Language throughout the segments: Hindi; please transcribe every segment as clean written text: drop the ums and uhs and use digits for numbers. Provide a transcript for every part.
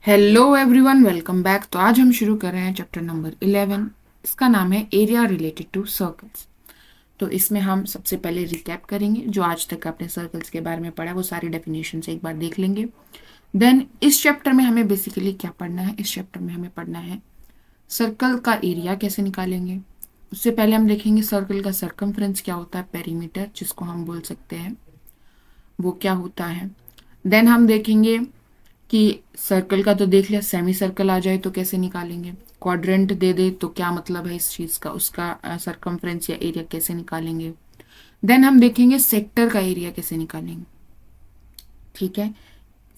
Hello everyone, welcome back. तो आज हम शुरू कर रहे हैं चैप्टर नंबर 11। इसका नाम है एरिया रिलेटेड टू सर्कल्स। तो इसमें हम सबसे पहले रिकैप करेंगे जो आज तक आपने सर्कल्स के बारे में पढ़ा, वो सारी डेफिनेशन से एक बार देख लेंगे। देन इस चैप्टर में हमें बेसिकली क्या पढ़ना है, इस चैप्टर में हमें पढ़ना है सर्कल का एरिया कैसे निकालेंगे। उससे पहले हम देखेंगे सर्कल का सरकमफ्रेंस क्या होता है, पेरीमीटर जिसको हम बोल सकते हैं, वो क्या होता है। देन हम देखेंगे कि सर्कल का तो देख लिया, सेमी सर्कल आ जाए तो कैसे निकालेंगे, क्वाड्रेंट दे दे तो क्या मतलब है इस चीज़ का, उसका सरकमफ्रेंस या एरिया कैसे निकालेंगे। देन हम देखेंगे सेक्टर का एरिया कैसे निकालेंगे, ठीक है।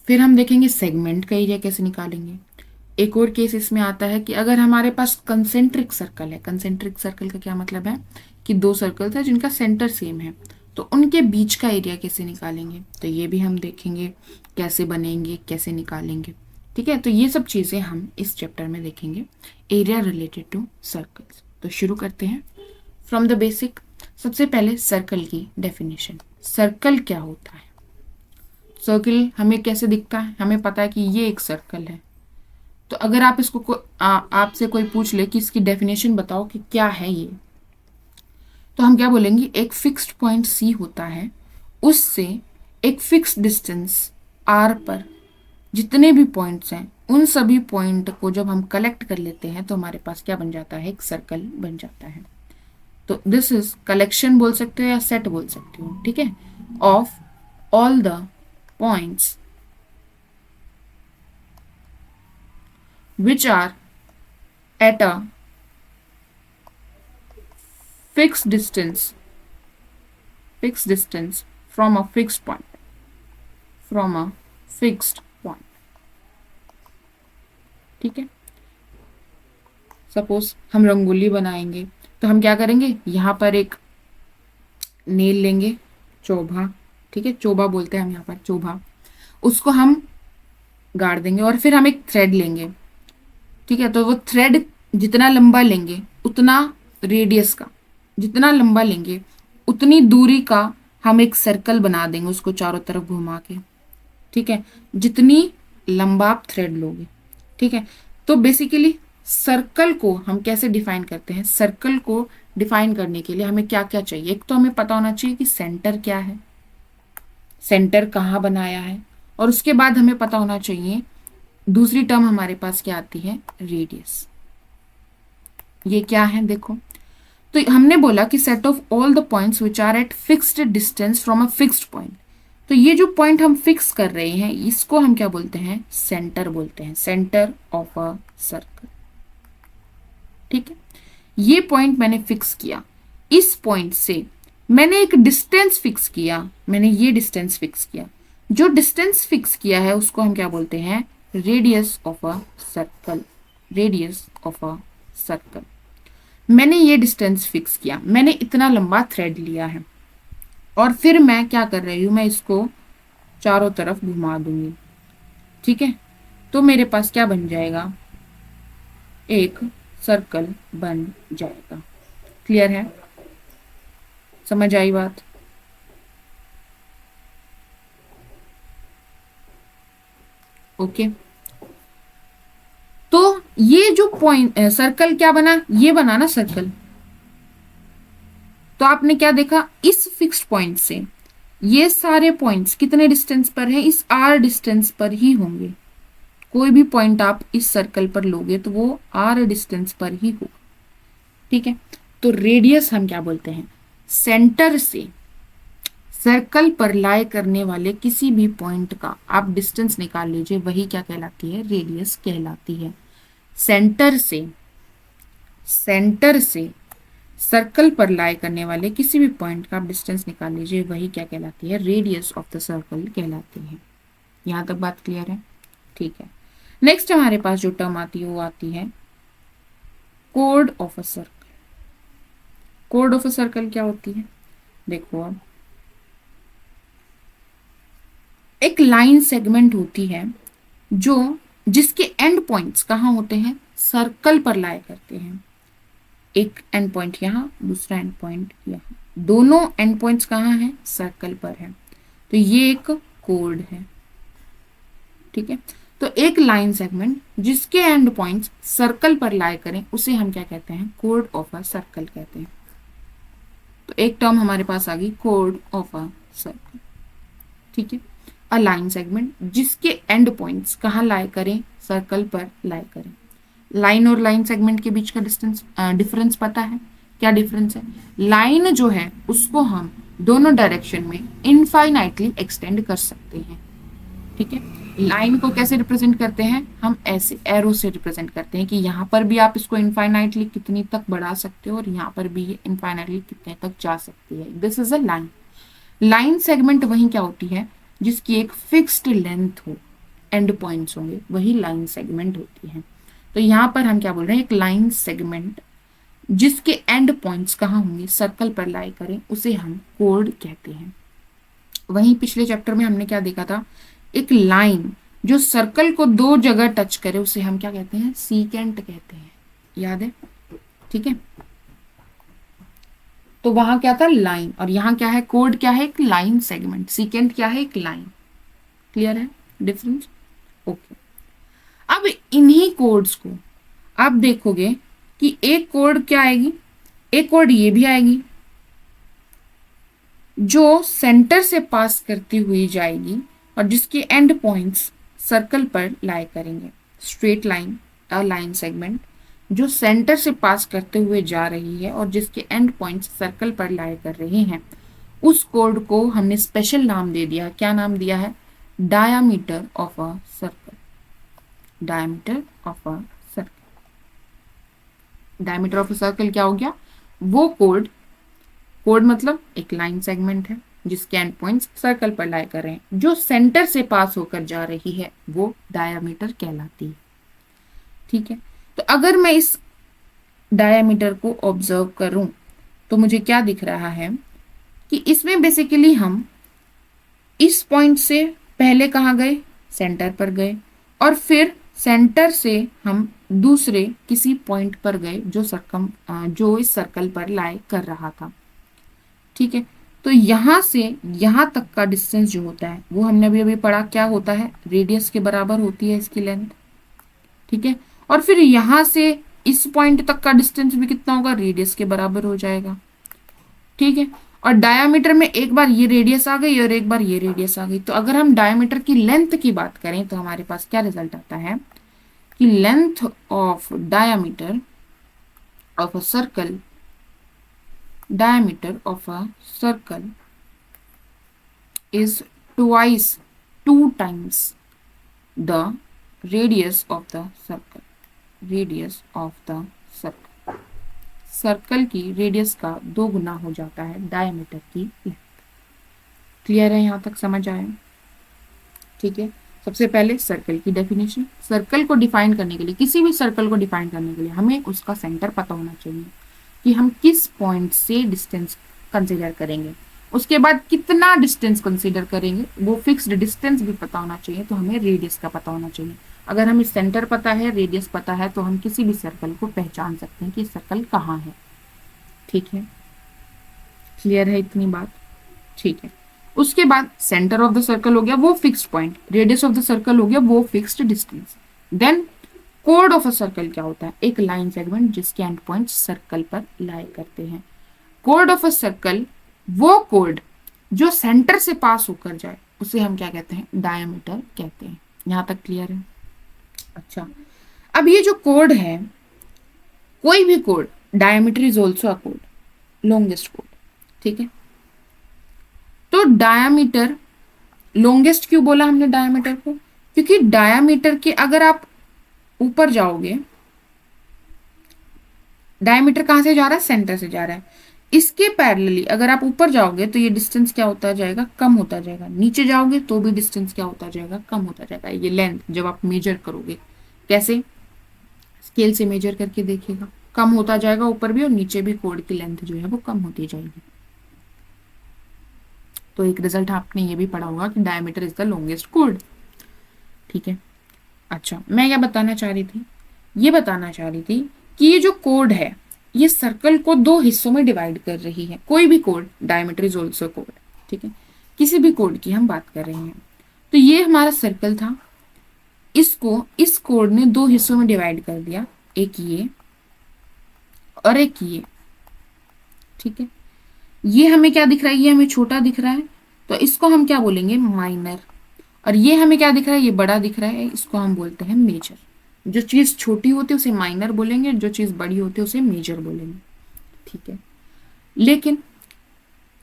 फिर हम देखेंगे सेगमेंट का एरिया कैसे निकालेंगे। एक और केस इसमें आता है कि अगर हमारे पास कंसेंट्रिक सर्कल है, कंसेंट्रिक सर्कल का क्या मतलब है कि दो सर्कल्स है जिनका सेंटर सेम है, तो उनके बीच का एरिया कैसे निकालेंगे, तो ये भी हम देखेंगे कैसे बनेंगे, कैसे निकालेंगे। ठीक है, तो ये सब चीज़ें हम इस चैप्टर में देखेंगे, एरिया रिलेटेड टू सर्कल्स। तो शुरू करते हैं फ्रॉम द बेसिक। सबसे पहले सर्कल की डेफिनेशन। सर्कल क्या होता है, सर्कल हमें कैसे दिखता है, हमें पता है कि ये एक सर्कल है। तो अगर आप इसको आपसे कोई पूछ ले कि इसकी डेफिनेशन बताओ कि क्या है ये, तो हम क्या बोलेंगे, एक फिक्स्ड पॉइंट सी होता है, उससे एक फिक्स डिस्टेंस आर पर जितने भी पॉइंट्स हैं उन सभी पॉइंट को जब हम कलेक्ट कर लेते हैं तो हमारे पास क्या बन जाता है, एक सर्कल बन जाता है। तो दिस इज कलेक्शन बोल सकते हो या सेट बोल सकते हो, ठीक है, of all the points which are at a fixed distance from a fixed point, ठीक है। सपोज हम रंगोली बनाएंगे तो हम क्या करेंगे, यहाँ पर एक नेल लेंगे, चोभा, ठीक है, चोभा बोलते हैं हम यहाँ पर, चोभा, उसको हम गाड़ देंगे और फिर हम एक थ्रेड लेंगे, ठीक है। तो वो थ्रेड जितना लंबा लेंगे उतना रेडियस का, जितना लंबा लेंगे उतनी दूरी का हम एक सर्कल बना देंगे उसको चारों तरफ घुमा के, ठीक है, जितनी लंबा आप थ्रेड लोगे, ठीक है। तो बेसिकली सर्कल को हम कैसे डिफाइन करते हैं, सर्कल को डिफाइन करने के लिए हमें क्या क्या चाहिए, एक तो हमें पता होना चाहिए कि सेंटर क्या है, सेंटर कहाँ बनाया है, और उसके बाद हमें पता होना चाहिए दूसरी टर्म हमारे पास क्या आती है, रेडियस। ये क्या है देखो, तो हमने बोला कि set of all the points which are at fixed distance from a fixed point. तो ये जो पॉइंट हम फिक्स कर रहे हैं इसको हम क्या बोलते हैं, सेंटर बोलते हैं, सेंटर ऑफ अ सर्कल, ठीक है। ये पॉइंट मैंने फिक्स किया, इस पॉइंट से मैंने एक डिस्टेंस फिक्स किया, मैंने ये डिस्टेंस फिक्स किया, जो डिस्टेंस फिक्स किया है उसको हम क्या बोलते हैं, radius of a circle, radius of a circle. मैंने ये डिस्टेंस फिक्स किया, मैंने इतना लंबा थ्रेड लिया है और फिर मैं क्या कर रही हूं, मैं इसको चारों तरफ घुमा दूंगी, ठीक है। तो मेरे पास क्या बन जाएगा, एक सर्कल बन जाएगा। क्लियर है, समझ आई बात। ओके, तो ये जो पॉइंट सर्कल क्या बना, ये बना ना सर्कल। तो आपने क्या देखा, इस फिक्स्ड पॉइंट से ये सारे पॉइंट्स कितने डिस्टेंस पर हैं, इस आर डिस्टेंस पर ही होंगे। कोई भी पॉइंट आप इस सर्कल पर लोगे तो वो आर डिस्टेंस पर ही होगा, ठीक है। तो रेडियस हम क्या बोलते हैं, सेंटर से सर्कल पर लाए करने वाले किसी भी पॉइंट का आप डिस्टेंस निकाल लीजिए, वही क्या कहलाती है, रेडियस कहलाती है। सेंटर से, सेंटर से सर्कल पर लाए करने वाले किसी भी पॉइंट का आप डिस्टेंस निकाल लीजिए, वही क्या कहलाती है, रेडियस ऑफ द सर्कल कहलाती है। यहां तक बात क्लियर है, ठीक है। नेक्स्ट हमारे पास जो टर्म आती है वो आती है code of a circle. Code of a circle क्या होती है, देखो अब एक लाइन सेगमेंट होती है जो, जिसके एंड पॉइंट्स कहाँ होते हैं, सर्कल पर लाया करते हैं। एक एंड पॉइंट यहाँ, दूसरा एंड पॉइंट यहाँ, दोनों एंड पॉइंट्स कहाँ हैं, सर्कल पर है। तो ये एक कोड है, ठीक है। तो एक लाइन सेगमेंट जिसके एंड पॉइंट्स सर्कल पर लाई करें उसे हम क्या कहते हैं, कोड ऑफ अ सर्कल कहते हैं। तो एक टर्म हमारे पास आ गई कोड ऑफ अ सर्कल। ठीक है, अ लाइन सेगमेंट जिसके एंड पॉइंट्स कहाँ लाई करें, सर्कल पर लाई करें। लाइन और लाइन सेगमेंट के बीच का डिफरेंस पता है, क्या डिफरेंस है? लाइन जो है उसको हम दोनों डायरेक्शन में इनफाइनाइटली एक्सटेंड कर सकते हैं। ठीक है, लाइन को कैसे रिप्रेजेंट करते हैं, हम ऐसे एरो से रिप्रेजेंट करते हैं कि यहाँ पर भी आप इसको इनफाइनाइटली कितनी तक बढ़ा सकते हो और यहाँ पर भी ये इनफाइनाइटली कितने तक जा सकती है। This is a line. Line segment वही क्या होती है जिसकी एक फिक्स्ड लेंथ हो, एंड पॉइंट्स होंगे, वही लाइन सेगमेंट होती है। तो यहाँ पर हम क्या बोल रहे हैं, एक लाइन सेगमेंट जिसके एंड पॉइंट्स कहाँ होंगे, सर्कल पर लाई करें, उसे हम कोड कहते हैं। वहीं पिछले चैप्टर में हमने क्या देखा था, एक लाइन जो सर्कल को दो जगह टच करे उसे हम क्या कहते हैं, सीकेंट कहते हैं। याद है? ठीक है, तो वहां क्या था, लाइन, और यहाँ क्या है, कोड क्या है, एक लाइन सेगमेंट। सीकेंट क्या है, एक लाइन। क्लियर है डिफरेंस? ओके। अब इन्हीं कोड्स को आप देखोगे कि एक कोड क्या आएगी, एक कोड ये भी आएगी जो सेंटर से पास करती हुई जाएगी और जिसके एंड पॉइंट्स सर्कल पर लाई करेंगे। Straight line, a line segment जो सेंटर से पास करते हुए जा रही है और जिसके एंड पॉइंट्स सर्कल पर लाई कर रहे हैं, उस कोड को हमने स्पेशल नाम दे दिया। क्या नाम दिया है, diameter of a circle. Diameter of a circle. Diameter of a circle क्या हो गया, वो कोड, कोड मतलब एक लाइन सेगमेंट है जिसके एंड पॉइंट्स सर्कल पर लाई कर रहे हैं, जो सेंटर से पास होकर जा रही है, वो डायमीटर कहलाती है। ठीक है, तो अगर मैं इस डायमीटर को ऑब्जर्व करूं तो मुझे क्या दिख रहा है कि इसमें बेसिकली हम इस पॉइंट से पहले कहाँ गए, सेंटर पर गए, और फिर सेंटर से हम दूसरे किसी पॉइंट पर गए जो इस सर्कल पर लाई कर रहा था। ठीक है, तो यहां से यहां तक का डिस्टेंस जो होता है वो हमने अभी अभी पढ़ा, क्या होता है, रेडियस के बराबर होती है इसकी लेंथ। ठीक है, और फिर यहां से इस पॉइंट तक का डिस्टेंस भी कितना होगा, रेडियस के बराबर हो जाएगा। ठीक है, और डायामीटर में एक बार ये रेडियस आ गई और एक बार ये रेडियस आ गई। तो अगर हम डायामीटर की लेंथ की बात करें तो हमारे पास क्या रिजल्ट आता है कि length of diameter of a circle, diameter of a circle is twice, 2 times the radius of the circle. radius of the circle, circle की रेडियस का 2 गुना हो जाता है डायमीटर की लेंथ। क्लियर है, यहां तक समझ आया? ठीक है, सबसे पहले सर्कल की डेफिनेशन। सर्कल को डिफाइन करने के लिए, किसी भी सर्कल को डिफाइन करने के लिए हमें उसका सेंटर पता होना चाहिए कि हम किस पॉइंट से डिस्टेंस कंसीडर करेंगे, उसके बाद कितना डिस्टेंस कंसीडर करेंगे, वो फिक्स्ड डिस्टेंस भी पता होना चाहिए। तो हमें रेडियस का पता होना चाहिए। अगर हमें सेंटर पता है, रेडियस पता है, तो हम किसी भी सर्कल को पहचान सकते हैं कि सर्कल कहाँ है। ठीक है, क्लियर है इतनी बात? ठीक है, उसके बाद सेंटर ऑफ द सर्कल हो गया वो fixed point, radius of the circle हो गया वो फिक्स्ड डिस्टेंस। देन कोड ऑफ अ सर्कल क्या होता है, एक लाइन सेगमेंट जिसके एंड पॉइंट सर्कल पर लाई करते हैं। कोड ऑफ अ सर्कल वो कोड जो सेंटर से पास होकर जाए उसे हम क्या कहते हैं, डायमीटर कहते हैं। यहां तक क्लियर है? अच्छा, अब ये जो कोड है, कोई भी code, diameter is also a code, longest code. ठीक है, तो डायमीटर, लॉन्गेस्ट क्यों बोला हमने डायमीटर को, क्योंकि डायमीटर के अगर आप ऊपर जाओगे, डायमीटर कहां से जा रहा है, सेंटर से जा रहा है, इसके पैरेलली अगर आप ऊपर जाओगे तो ये डिस्टेंस क्या होता जाएगा, कम होता जाएगा। नीचे जाओगे तो भी डिस्टेंस क्या होता जाएगा, कम होता जाएगा। ये लेंथ जब आप मेजर करोगे, कैसे, स्केल से मेजर करके देखिएगा, कम होता जाएगा ऊपर भी और नीचे भी कोड की लेंथ जो है वो कम होती जाएगी। तो एक रिजल्ट आपने ये भी पढ़ा होगा कि diameter is the longest code. ठीक है, अच्छा, मैं क्या बताना चाह रही थी, ये बताना चाह रही थी कि ये जो कोड है ये सर्कल को 2 हिस्सों में डिवाइड कर रही है। कोई भी code, diameter is also code. ठीक है, किसी भी कोड की हम बात कर रहे हैं। तो ये हमारा सर्कल था, इसको इस कोड ने दो हिस्सों में डिवाइड कर दिया, एक ये और एक ये। ठीक है, ये हमें क्या दिख रहा है, ये हमें छोटा दिख रहा है, तो इसको हम क्या बोलेंगे, माइनर। और ये हमें क्या दिख रहा है, ये बड़ा दिख रहा है, इसको हम बोलते हैं मेजर। जो चीज छोटी होती है उसे माइनर बोलेंगे, जो चीज बड़ी होती है उसे मेजर बोलेंगे। ठीक है, लेकिन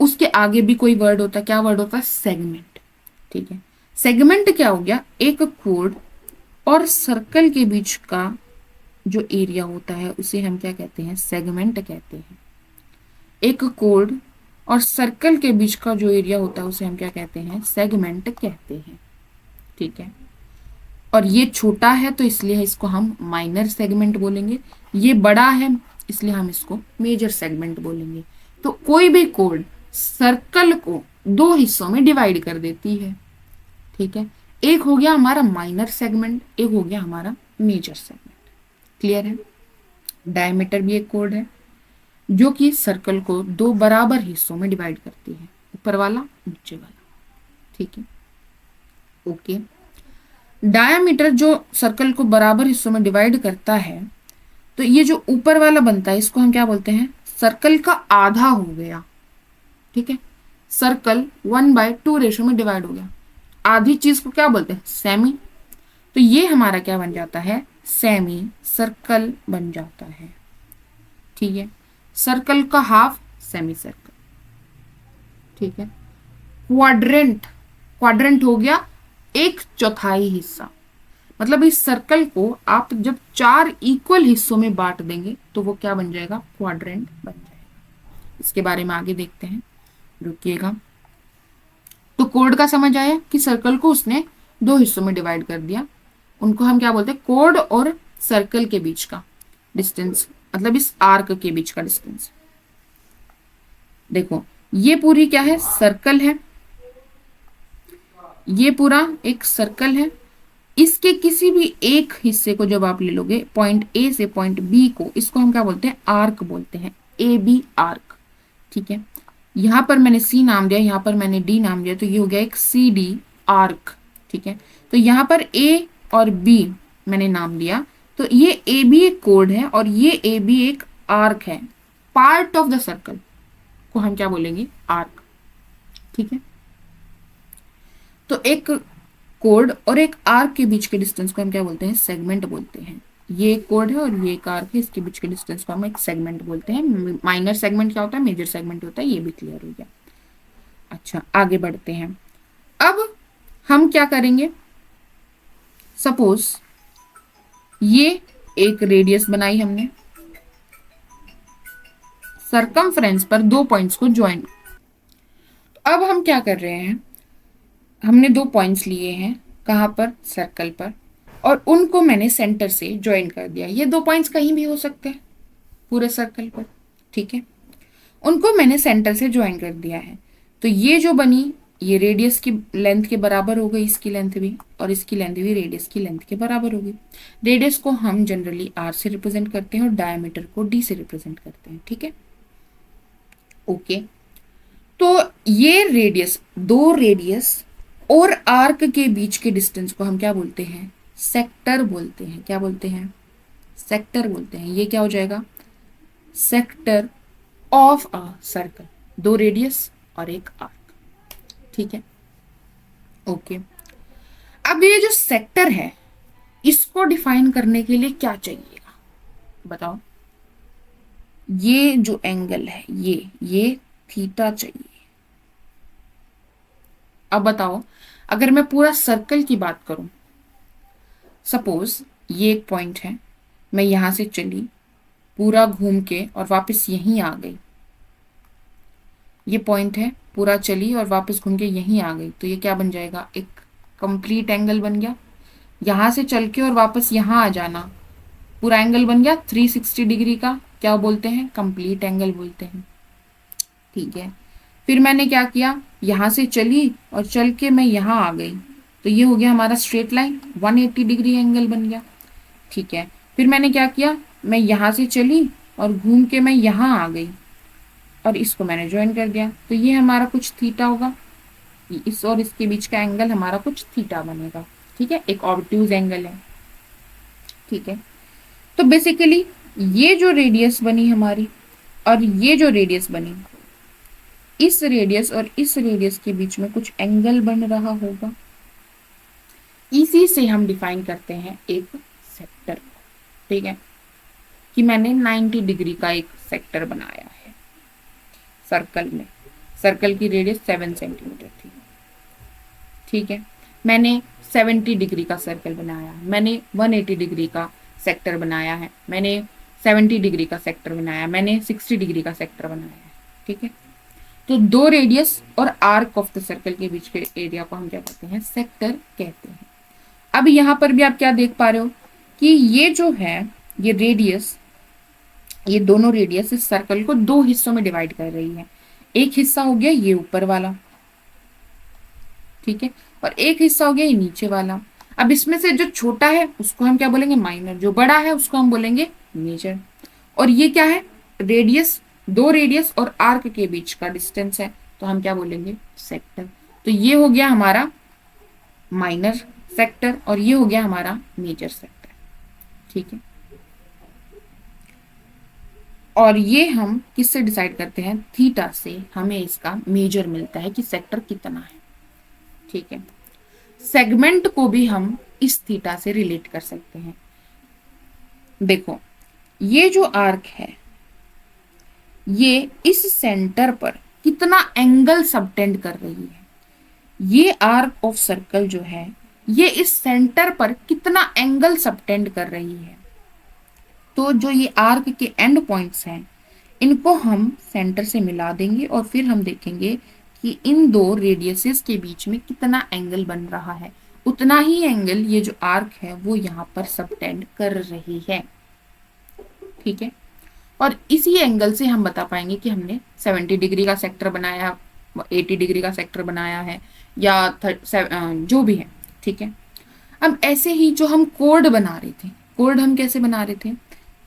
उसके आगे भी कोई वर्ड होता है, क्या वर्ड होता है, सेगमेंट। ठीक है, सेगमेंट क्या हो गया, एक कोड और सर्कल के बीच का जो एरिया होता है उसे हम क्या कहते हैं, सेगमेंट कहते हैं। एक कोड और सर्कल के बीच का जो एरिया होता है उसे हम क्या कहते हैं, सेगमेंट कहते हैं। ठीक है, और ये छोटा है तो इसलिए इसको हम माइनर सेगमेंट बोलेंगे, ये बड़ा है इसलिए हम इसको मेजर सेगमेंट बोलेंगे। तो कोई भी कोड सर्कल को दो हिस्सों में डिवाइड कर देती है। ठीक है, एक हो गया हमारा माइनर सेगमेंट, एक हो गया हमारा मेजर सेगमेंट। क्लियर है। डायमीटर भी एक कोड है जो कि सर्कल को दो बराबर हिस्सों में डिवाइड करती है, ऊपर वाला नीचे वाला। ठीक है, ओके। डायमीटर जो सर्कल को बराबर हिस्सों में डिवाइड करता है, तो ये जो ऊपर वाला बनता है इसको हम क्या बोलते हैं, सर्कल का आधा हो गया। ठीक है, सर्कल 1/2 रेशो में डिवाइड हो गया, आधी चीज को क्या बोलते हैं, सेमी। तो ये हमारा क्या बन जाता है, सेमी सर्कल बन जाता है। ठीक है, सर्कल का हाफ सेमी सर्कल। ठीक है, क्वाड्रेंट, क्वाड्रेंट हो गया एक चौथाई हिस्सा। मतलब इस सर्कल को आप जब 4 इक्वल हिस्सों में बांट देंगे तो वो क्या बन जाएगा, क्वाड्रेंट बन जाएगा। इसके बारे में आगे देखते हैं, रुकिएगा। तो कोड का समझ आया कि सर्कल को उसने दो हिस्सों में डिवाइड कर दिया, उनको हम क्या बोलते हैं, कोड और सर्कल के बीच का डिस्टेंस, मतलब इस आर्क के बीच का डिस्टेंस। देखो ये पूरी क्या है, सर्कल है, ये पूरा एक सर्कल है। इसके किसी भी एक हिस्से को जब आप ले लोगे पॉइंट ए से पॉइंट बी को, इसको हम क्या बोलते हैं, आर्क बोलते हैं, ए बी आर्क। ठीक है, यहां पर मैंने सी नाम दिया, यहां पर मैंने डी नाम दिया, तो ये हो गया एक सी डी आर्क। ठीक है, तो यहां पर ए और बी मैंने नाम दिया, तो ये ए बी एक कोड है और ये ए बी एक आर्क है, पार्ट ऑफ द सर्कल को हम क्या बोलेंगे, आर्क। ठीक है, तो एक कोड और एक आर्क के बीच के डिस्टेंस को हम क्या बोलते हैं, सेगमेंट बोलते हैं। ये एक कोड है और ये एक आर्क है, इसके बीच के डिस्टेंस को हम एक सेगमेंट बोलते हैं। माइनर सेगमेंट क्या होता है, मेजर सेगमेंट होता है, ये भी क्लियर हो गया। अच्छा आगे बढ़ते हैं। अब हम क्या करेंगे, सपोज ये एक रेडियस बनाई हमने, सरकमफ्रेंस पर दो पॉइंट्स को ज्वाइन। अब हम क्या कर रहे हैं, हमने दो पॉइंट्स लिए हैं, कहाँ पर, सर्कल पर, और उनको मैंने सेंटर से ज्वाइन कर दिया। ये दो पॉइंट्स कहीं भी हो सकते हैं पूरे सर्कल पर। ठीक है, उनको मैंने सेंटर से ज्वाइन कर दिया है, तो ये जो बनी ये रेडियस की लेंथ के बराबर हो गई, इसकी लेंथ भी, और इसकी लेंथ भी रेडियस की लेंथ के बराबर होगी। रेडियस को हम जनरली आर से रिप्रेजेंट करते हैं और डायमीटर को डी से रिप्रेजेंट करते हैं। ठीक है, ओके। तो ये रेडियस, दो रेडियस और आर्क के बीच के डिस्टेंस को हम क्या बोलते हैं, सेक्टर बोलते हैं। क्या बोलते हैं, सेक्टर बोलते हैं। ये क्या हो जाएगा, सेक्टर ऑफ अ सर्कल, दो रेडियस और एक आर्क। ठीक है, ओके। अब ये जो सेक्टर है इसको डिफाइन करने के लिए क्या चाहिएगा, बताओ। ये जो एंगल है ये थीटा चाहिए। अब बताओ, अगर मैं पूरा सर्कल की बात करूं, सपोज ये एक पॉइंट है, मैं यहां से चली पूरा घूम के और वापस यहीं आ गई, ये पॉइंट है, पूरा चली और वापस घूम के यहीं आ गई, तो ये क्या बन जाएगा, एक कंप्लीट एंगल बन गया। यहां से चल के और वापस यहां आ जाना, पूरा एंगल बन गया 360 डिग्री का, क्या बोलते हैं, कंप्लीट एंगल बोलते हैं। ठीक है, फिर मैंने क्या किया, यहां से चली और चल के मैं यहां आ गई, तो ये हो गया हमारा स्ट्रेट लाइन, 180 डिग्री एंगल बन गया। ठीक है, फिर मैंने क्या किया, मैं यहां से चली और घूम के मैं यहां आ गई और इसको मैंने ज्वाइन कर दिया, तो ये हमारा कुछ थीटा होगा, इस और इसके बीच का एंगल हमारा कुछ थीटा बनेगा। ठीक है, एक ऑब्ट्यूज एंगल है। ठीक है, तो बेसिकली ये जो रेडियस बनी हमारी और ये जो रेडियस बनी, इस रेडियस और इस रेडियस के बीच में कुछ एंगल बन रहा होगा। इसी से हम डिफाइन करते हैं एक सेक्टर। ठीक है, कि मैंने 90 डिग्री का एक सेक्टर बनाया है सर्कल में। सर्कल की रेडियस 7 सेंटीमीटर थी। ठीक है, मैंने 70 डिग्री का सर्कल बनाया, मैंने 180 डिग्री का सेक्टर बनाया है, मैंने 70 डिग्री का सेक्टर बनाया, मैंने 60 डिग्री का सेक्टर बनाया है। ठीक है, तो दो रेडियस और आर्क ऑफ द सर्कल के बीच के एरिया को हम क्या कहते हैं, सेक्टर कहते हैं। अब यहां पर भी आप क्या देख पा रहे हो कि ये जो है, ये रेडियस, ये दोनों रेडियस इस सर्कल को दो हिस्सों में डिवाइड कर रही है। एक हिस्सा हो गया ये ऊपर वाला, ठीक है, और एक हिस्सा हो गया ये नीचे वाला। अब इसमें से जो छोटा है उसको हम क्या बोलेंगे, माइनर, जो बड़ा है उसको हम बोलेंगे मेजर। और ये क्या है, रेडियस, दो रेडियस और आर्क के बीच का डिस्टेंस है, तो हम क्या बोलेंगे, सेक्टर। तो ये हो गया हमारा माइनर सेक्टर और ये हो गया हमारा मेजर सेक्टर। ठीक है, और ये हम किससे डिसाइड करते हैं, थीटा से हमें इसका मेजर मिलता है कि सेक्टर कितना है। ठीक है, सेगमेंट को भी हम इस थीटा से रिलेट कर सकते हैं। देखो, ये जो आर्क है ये इस सेंटर पर कितना एंगल सबटेंड कर रही है। ये आर्क ऑफ सर्कल जो है ये इस सेंटर पर कितना एंगल सबटेंड कर रही है। तो जो ये आर्क के एंड पॉइंट्स हैं इनको हम सेंटर से मिला देंगे और फिर हम देखेंगे कि इन दो रेडियसेस के बीच में कितना एंगल बन रहा है। उतना ही एंगल ये जो आर्क है वो यहाँ पर सबटेंड कर रही है। ठीक है, और इसी एंगल से हम बता पाएंगे कि हमने 70 डिग्री का सेक्टर बनाया, 80 डिग्री का सेक्टर बनाया है या जो भी है। ठीक है, अब ऐसे ही जो हम कोड बना रहे थे, कोड हम कैसे बना रहे थे,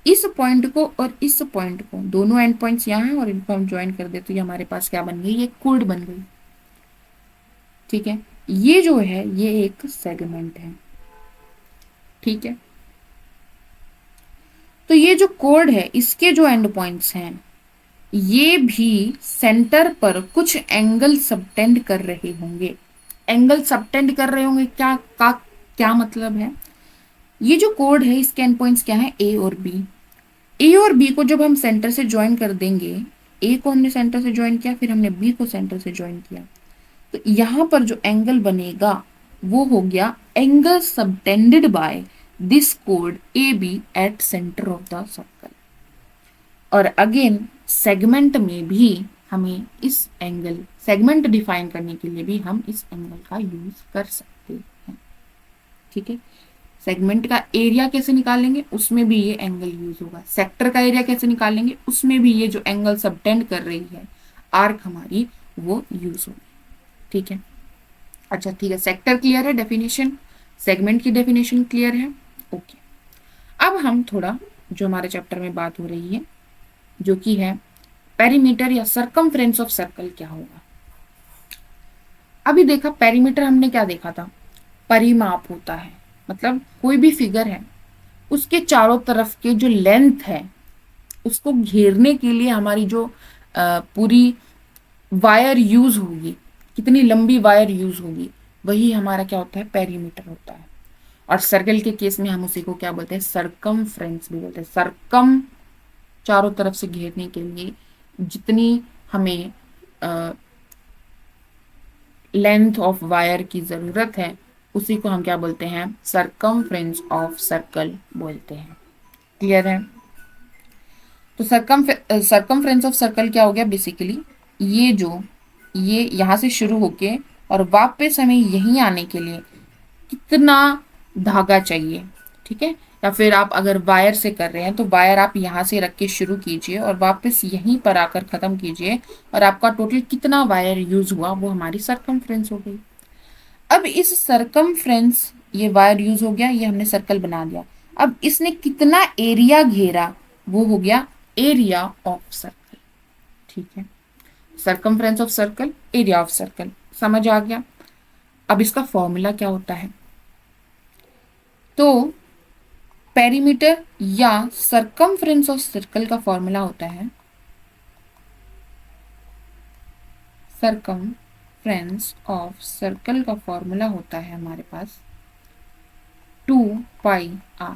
इस पॉइंट को और इस पॉइंट को, दोनों एंड पॉइंट्स यहाँ हैं और इनको हम ज्वाइन कर दे तो ये हमारे पास क्या बन गई, ये कोड बन गई। ठीक है, ये जो है ये एक सेगमेंट है। ठीक है, तो ये जो कोड है इसके जो एंड पॉइंट्स हैं ये भी सेंटर पर कुछ एंगल सबटेंड कर रहे होंगे। एंगल सबटेंड कर रहे होंगे क्या मतलब है, ये जो कोड है इसके एंड पॉइंट्स क्या है, ए और बी। ए और बी को जब हम सेंटर से ज्वाइन कर देंगे, ए को हमने सेंटर से ज्वाइन किया, फिर हमने बी को सेंटर से ज्वाइन किया, तो यहां पर जो एंगल बनेगा वो हो गया एंगल सबटेंडेड बाय दिस कोड A B at centre of the circle. और अगेन सेगमेंट में भी हमें इस एंगल, सेगमेंट डिफाइन करने के लिए भी हम इस एंगल का यूज कर सकते हैं। ठीक है, सेगमेंट का एरिया कैसे निकालेंगे उसमें भी ये एंगल यूज होगा। सेक्टर का एरिया कैसे निकालेंगे उसमें भी ये जो एंगल सबटेंड कर रही है आर्क हमारी वो यूज होगी। ठीक है, अच्छा ठीक है, सेक्टर क्लियर है, डेफिनेशन, सेगमेंट की डेफिनेशन क्लियर है। ओके, अब हम थोड़ा जो हमारे चैप्टर में बात हो रही है जो कि है पेरीमीटर या सरकमफ्रेंस ऑफ सर्कल क्या होगा। अभी देखा पेरीमीटर हमने क्या देखा था, परिमाप होता है, मतलब कोई भी फिगर है उसके चारों तरफ के जो लेंथ है उसको घेरने के लिए हमारी जो पूरी वायर यूज होगी, कितनी लंबी वायर यूज होगी, वही हमारा क्या होता है, पेरीमीटर होता है। और सर्कल के केस में हम उसी को क्या बोलते हैं, सरकमफ्रेंस भी बोलते हैं। सरकम चारों तरफ से घेरने के लिए जितनी हमें लेंथ ऑफ वायर की जरूरत है उसी को हम क्या बोलते हैं, सरकमफ्रेंस ऑफ सर्कल बोलते हैं। क्लियर है, तो सरकमफ्रेंस ऑफ सर्कल क्या हो गया, बेसिकली ये जो ये यहां से शुरू होके और वापस हमें यहीं आने के लिए कितना धागा चाहिए। ठीक है, या फिर आप अगर वायर से कर रहे हैं तो वायर आप यहाँ से रख के शुरू कीजिए और वापस यहीं पर आकर खत्म कीजिए और आपका टोटल कितना वायर यूज हुआ वो हमारी सरकमफ्रेंस हो गई। अब इस सरकमफ्रेंस, ये वायर यूज हो गया, ये हमने सर्कल बना दिया, अब इसने कितना एरिया घेरा वो हो गया एरिया ऑफ सर्कल। ठीक है, circumference of circle, area of circle, समझ आ गया। अब इसका फॉर्मूला क्या होता है, तो पेरीमीटर या सरकमफ्रेंस ऑफ सर्कल का फॉर्मूला होता है, सरकमफ्रेंस ऑफ सर्कल का फॉर्मूला होता है हमारे पास 2πr।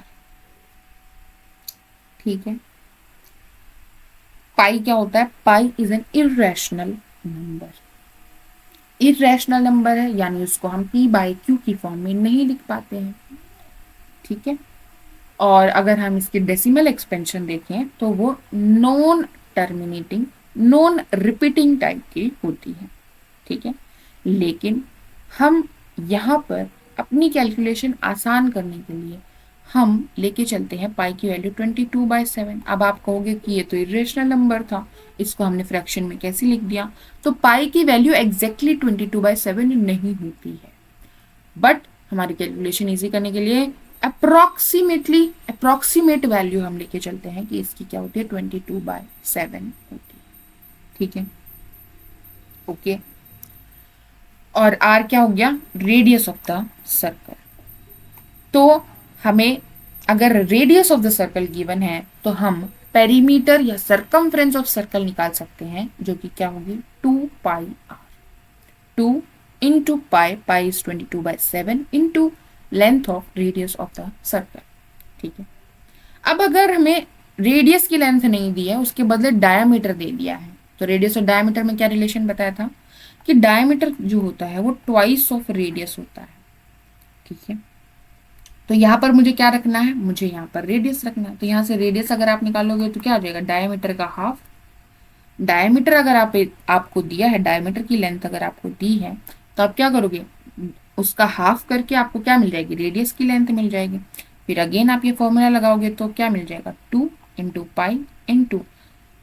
ठीक है, पाई क्या होता है? Pi is an irrational number. Irrational number है यानी उसको हम p/q की फॉर्म में नहीं लिख पाते हैं। ठीक है, और अगर हम इसकी डेसिमल एक्सपेंशन देखें तो वो non terminating, non repeating type की होती है। ठीक है, लेकिन हम यहाँ पर अपनी कैलकुलेशन आसान करने के लिए हम लेके चलते हैं पाई की वैल्यू 22/7। अब आप कहोगे कि ये तो इरेशनल नंबर था, इसको हमने फ्रैक्शन में कैसे लिख दिया? तो पाई की वैल्यू एग्जैक्टली 22/7 नहीं होती है, बट हमारी कैलकुलेशन इजी करने के लिए अप्रोक्सीमेट वैल्यू हम लेके चलते हैं कि इसकी क्या होती है, 22/7 होती है। ठीक है, ओके। और आर क्या हो गया? Radius of the circle. तो हमें अगर radius of the circle given है तो हम पेरीमीटर या सरकमफ्रेंस ऑफ सर्कल निकाल सकते हैं, जो कि क्या होगी 2πr। 2 into pi is 22/7 into length of radius of the circle. ठीक है, अब अगर हमें रेडियस की लेंथ नहीं दी है, उसके बदले डायमीटर दे दिया है, तो रेडियस और डायमीटर में क्या रिलेशन बताया था कि डायमीटर जो होता है वो ट्वाइस ऑफ रेडियस होता है। ठीक है, तो यहाँ पर मुझे क्या रखना है? मुझे यहाँ पर रेडियस रखना है। तो यहाँ से रेडियस अगर आप निकालोगे तो क्या हो जाएगा? डायमीटर का हाफ। डायमीटर अगर आपको दिया है, डायमीटर की लेंथ अगर आपको दी है, तो आप क्या करोगे? उसका हाफ करके आपको क्या मिल जाएगी? रेडियस की लेंथ मिल जाएगी। फिर अगेन आप ये फॉर्मूला लगाओगे तो क्या मिल जाएगा? 2 into पाई इंटू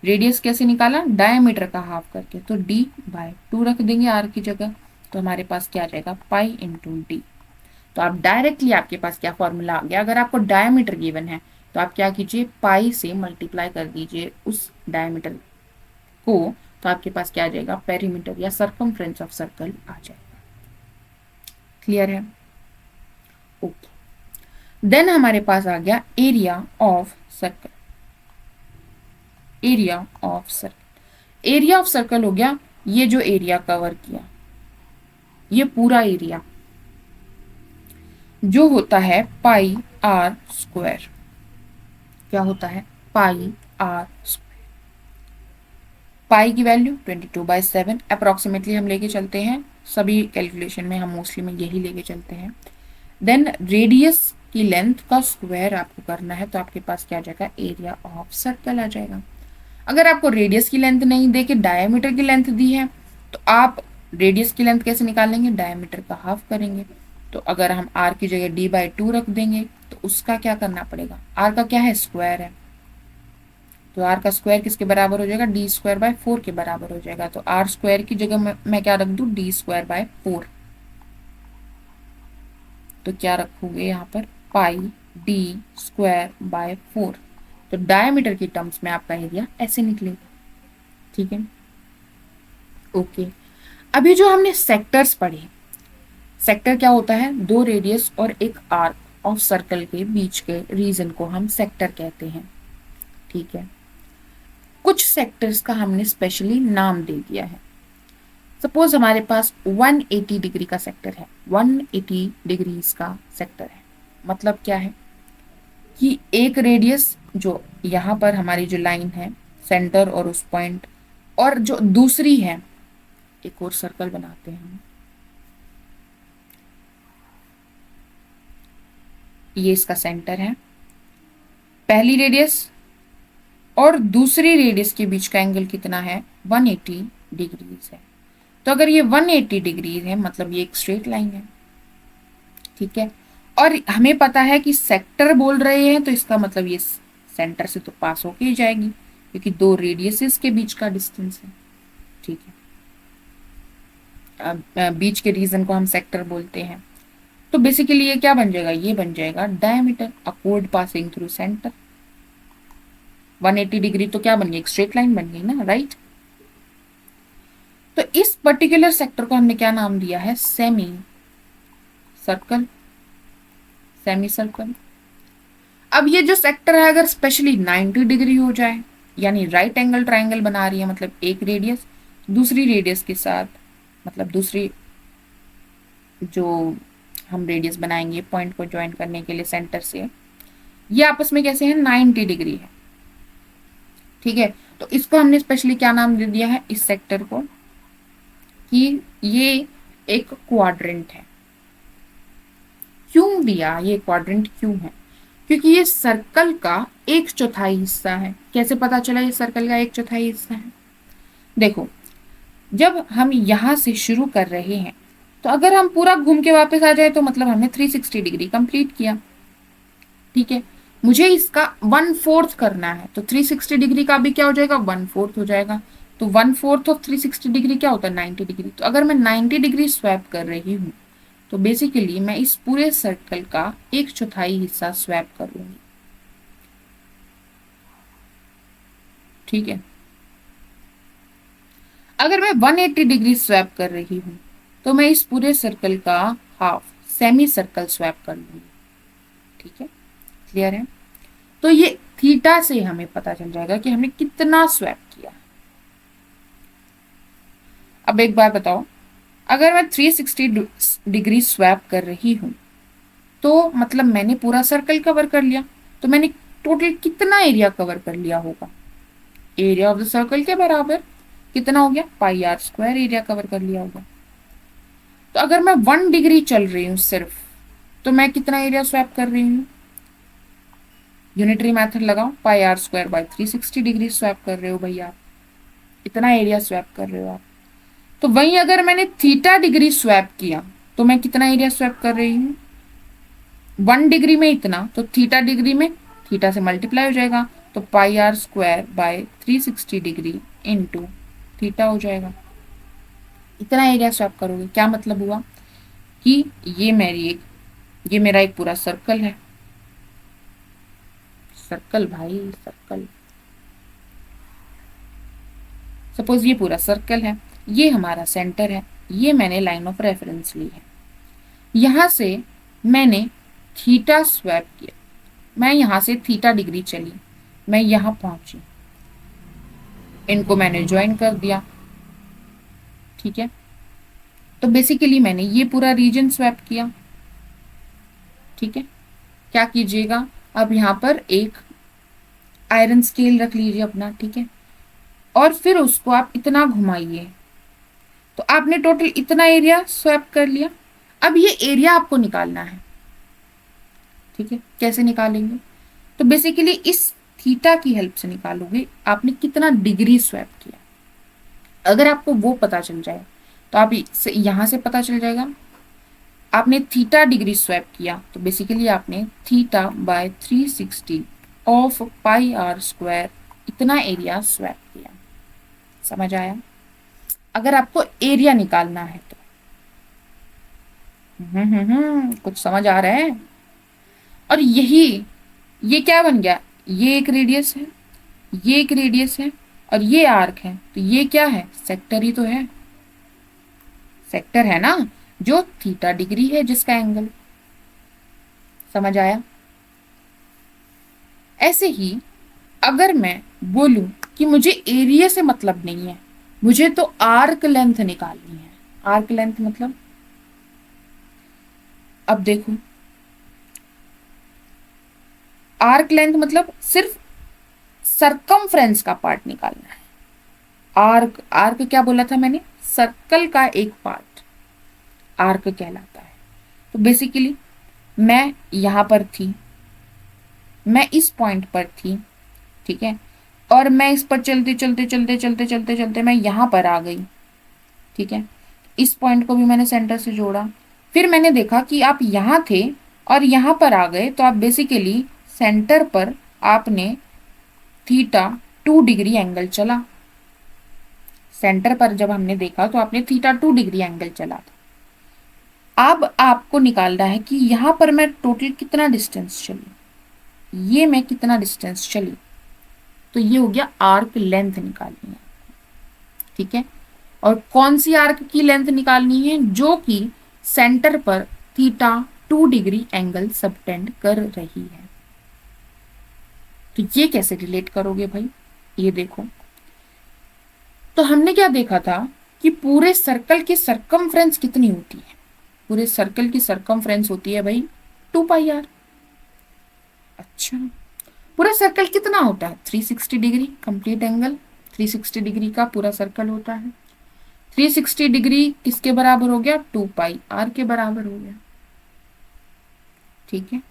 रेडियस कैसे निकाला? डायमीटर का हाफ करके, तो d/2 रख देंगे r की जगह, तो हमारे पास क्या आ जाएगा? Pi into D. तो आप डायरेक्टली आपके पास क्या फॉर्मूला आ गया? अगर आपको डायमीटर गिवन है तो आप क्या कीजिए? पाई से मल्टीप्लाई कर दीजिए उस डायमीटर को, तो आपके पास क्या आ जाएगा? पेरीमीटर या सरकमफ्रेंस ऑफ सर्कल आ जाएगा। क्लियर है? ओके, देन हमारे पास आ गया area of circle. Area of circle, area of circle हो गया ये जो एरिया कवर किया, ये पूरा एरिया जो होता है पाई आर स्क्वायर। क्या होता है? पाई आर स्क्वायर। पाई की वैल्यू 22/7 अप्रोक्सीमेटली हम लेके चलते हैं, सभी कैलकुलेशन में हम मोस्टली में यही लेके चलते हैं। देन रेडियस की लेंथ का स्क्वायर आपको करना है, तो आपके पास क्या आ जाएगा? एरिया ऑफ सर्कल आ जाएगा। अगर आपको रेडियस की लेंथ नहीं दे के डायमीटर की लेंथ दी है, तो आप रेडियस की लेंथ कैसे निकालेंगे? डायमीटर का हाफ करेंगे। तो अगर हम r की जगह d/2 रख देंगे तो उसका क्या करना पड़ेगा? r का क्या है? स्क्वायर है, तो r का स्क्वायर किसके बराबर हो जाएगा? d²/4 के बराबर हो जाएगा। तो r स्क्वायर की जगह मैं क्या रख दूं? d²/4। तो क्या रखोगे यहाँ पर? पाई d²/4। तो डायमीटर की टर्म्स में आपका एरिया ऐसे निकलेगा। ठीक है, ओके। अभी जो हमने सेक्टर्स पढ़े, सेक्टर क्या होता है? दो रेडियस और एक आर्क ऑफ सर्कल के बीच के रीजन को हम सेक्टर कहते हैं। ठीक है, कुछ सेक्टर्स का हमने स्पेशली नाम दे दिया है। सपोज हमारे पास 180 डिग्री का सेक्टर है, 180 डिग्रीज का सेक्टर है, मतलब क्या है कि एक रेडियस जो यहाँ पर हमारी जो लाइन है सेंटर और उस पॉइंट, और जो दूसरी है, एक और सर्कल बनाते हैं हम, ये इसका सेंटर है, पहली रेडियस और दूसरी रेडियस के बीच का एंगल कितना है? 180 डिग्रीज है। तो अगर ये 180 डिग्री है मतलब ये एक स्ट्रेट लाइन है। ठीक है, और हमें पता है कि सेक्टर बोल रहे हैं तो इसका मतलब ये सेंटर से तो पास होके ही जाएगी, क्योंकि दो रेडियसेस के बीच का डिस्टेंस है। ठीक है, बीच के रीजन को हम सेक्टर बोलते हैं। तो बेसिकली ये क्या बन जाएगा? ये बन जाएगा diameter, a code passing through centre. 180 degree तो क्या बन गई? एक स्ट्रेट लाइन बन गई ना, राइट? तो इस पर्टिकुलर सेक्टर को हमने क्या नाम दिया है? Semi circle. Semi circle. अब ये जो सेक्टर है अगर स्पेशली 90 डिग्री हो जाए, यानी राइट एंगल ट्राइंगल बना रही है, मतलब एक रेडियस दूसरी रेडियस के साथ, मतलब दूसरी जो हम रेडियस बनाएंगे पॉइंट को ज्वाइन करने के लिए सेंटर से, ये आपस में कैसे है 90 डिग्री है। ठीक है, तो इसको हमने स्पेशली क्या नाम दे दिया है इस सेक्टर को, कि ये एक क्वाड्रेंट है। क्यों दिया ये क्वाड्रेंट क्यों है? क्योंकि ये सर्कल का 1/4 हिस्सा है। कैसे पता चला ये सर्कल का 1/4 हिस्सा है? देखो, जब हम यहां से शुरू कर रहे हैं तो अगर हम पूरा घूम के वापस आ जाए तो मतलब हमने 360 डिग्री कंप्लीट किया। ठीक है, मुझे इसका 1/4 करना है, तो 360 डिग्री का भी क्या हो जाएगा 1/4 हो जाएगा। तो 1/4 ऑफ 360 डिग्री क्या होता है 90 डिग्री। तो अगर मैं 90 डिग्री स्वैप कर रही हूँ तो बेसिकली मैं इस पूरे सर्कल का 1/4 हिस्सा स्वैप कर लूंगी। ठीक है, अगर मैं 180 डिग्री स्वैप कर रही हूं तो मैं इस पूरे सर्कल का हाफ सेमी सर्कल स्वैप कर लूंगी। ठीक है, क्लियर है? तो ये थीटा से हमें पता चल जाएगा कि हमने कितना स्वैप किया। अब एक बात बताओ, अगर मैं 360 डिग्री स्वैप कर रही हूं तो मतलब मैंने पूरा सर्कल कवर कर लिया, तो मैंने टोटल कितना एरिया कवर कर लिया होगा? एरिया ऑफ द सर्कल के बराबर कितना हो गया πr² एरिया कवर कर लिया होगा। तो अगर मैं 1 डिग्री चल रही हूं सिर्फ, तो मैं कितना एरिया स्वैप कर रही हूँ? यूनिटरी मेथड लगाओ, πr²/360 डिग्री स्वैप कर रहे हो भैया, इतना एरिया स्वैप कर रहे हो आप। तो वहीं अगर मैंने थीटा डिग्री स्वैप किया तो मैं कितना एरिया स्वैप कर रही हूँ? 1 डिग्री में इतना, तो थीटा डिग्री में थीटा से मल्टीप्लाई हो जाएगा, तो πr²/360 डिग्री इंटू थीटा हो जाएगा। इतना एरिया स्वैप करोगे। क्या मतलब हुआ कि ये मेरा एक पूरा सर्कल है। सर्कल भाई सर्कल, सपोज ये पूरा सर्कल है, ये हमारा सेंटर है, ये मैंने लाइन ऑफ रेफरेंस ली है, यहां से मैंने थीटा स्वैप किया, मैं यहां से थीटा डिग्री चली, मैं यहां पहुंची, इनको मैंने ज्वाइन कर दिया। ठीक है, तो बेसिकली मैंने ये पूरा रीजन स्वैप किया। ठीक है, क्या कीजिएगा, अब यहां पर एक आयरन स्केल रख लीजिए अपना। ठीक है, और फिर उसको आप इतना घुमाइए, तो आपने टोटल इतना एरिया स्वैप कर लिया। अब ये एरिया आपको निकालना है। ठीक है, कैसे निकालेंगे? तो बेसिकली इस थीटा की हेल्प से निकालोगे आपने कितना डिग्री स्वैप किया। अगर आपको वो पता चल जाए तो आप यहां से पता चल जाएगा आपने थीटा डिग्री स्वैप किया, तो बेसिकली आपने θ/360 ऑफ πr² इतना एरिया स्वैप किया। समझ आया? अगर आपको एरिया निकालना है तो कुछ समझ आ रहा है? और ये क्या बन गया, ये एक रेडियस है, ये एक रेडियस है, और ये आर्क है, तो ये क्या है सेक्टर ही तो है। सेक्टर है ना, जो थीटा डिग्री है जिसका एंगल। समझ आया? ऐसे ही अगर मैं बोलूं कि मुझे एरिया से मतलब नहीं है, मुझे तो आर्क लेंथ निकालनी है। आर्क लेंथ मतलब, अब देखो, आर्क लेंथ मतलब सिर्फ सरकमफ्रेंस का पार्ट निकालना है। आर्क क्या बोला था मैंने? सर्कल का एक पार्ट आर्क कहलाता है। तो बेसिकली मैं यहां पर थी, मैं इस पॉइंट पर थी। ठीक है, और मैं इस पर चलते चलते चलते चलते चलते चलते मैं यहां पर आ गई। ठीक है, इस पॉइंट को भी मैंने सेंटर से जोड़ा, फिर मैंने देखा कि आप यहां थे और यहां पर आ गए, तो आप बेसिकली सेंटर पर आपने θ 2 डिग्री एंगल चला। सेंटर पर जब हमने देखा तो आपने θ 2 डिग्री एंगल चला था। अब आपको निकालना है कि यहां पर मैं टोटल कितना डिस्टेंस चली, ये मैं कितना डिस्टेंस चली, तो ये हो गया आर्क लेंथ निकालनी है। ठीक है, और कौन सी आर्क की लेंथ निकालनी है? जो कि सेंटर पर θ 2 डिग्री एंगल सबटेंड कर रही है। तो ये कैसे रिलेट करोगे भाई, ये देखो। तो हमने क्या देखा था कि पूरे सर्कल की सरकमफ्रेंस कितनी होती है, पूरे सर्कल की सरकमफ्रेंस होती है भाई 2 पाई आर। अच्छा, पूरा सर्कल कितना होता है 360 डिग्री कंप्लीट एंगल, 360 डिग्री का पूरा सर्कल होता है। 360 डिग्री किसके बराबर हो गया, 2 पाई आर के बराबर हो गया। ठीक है,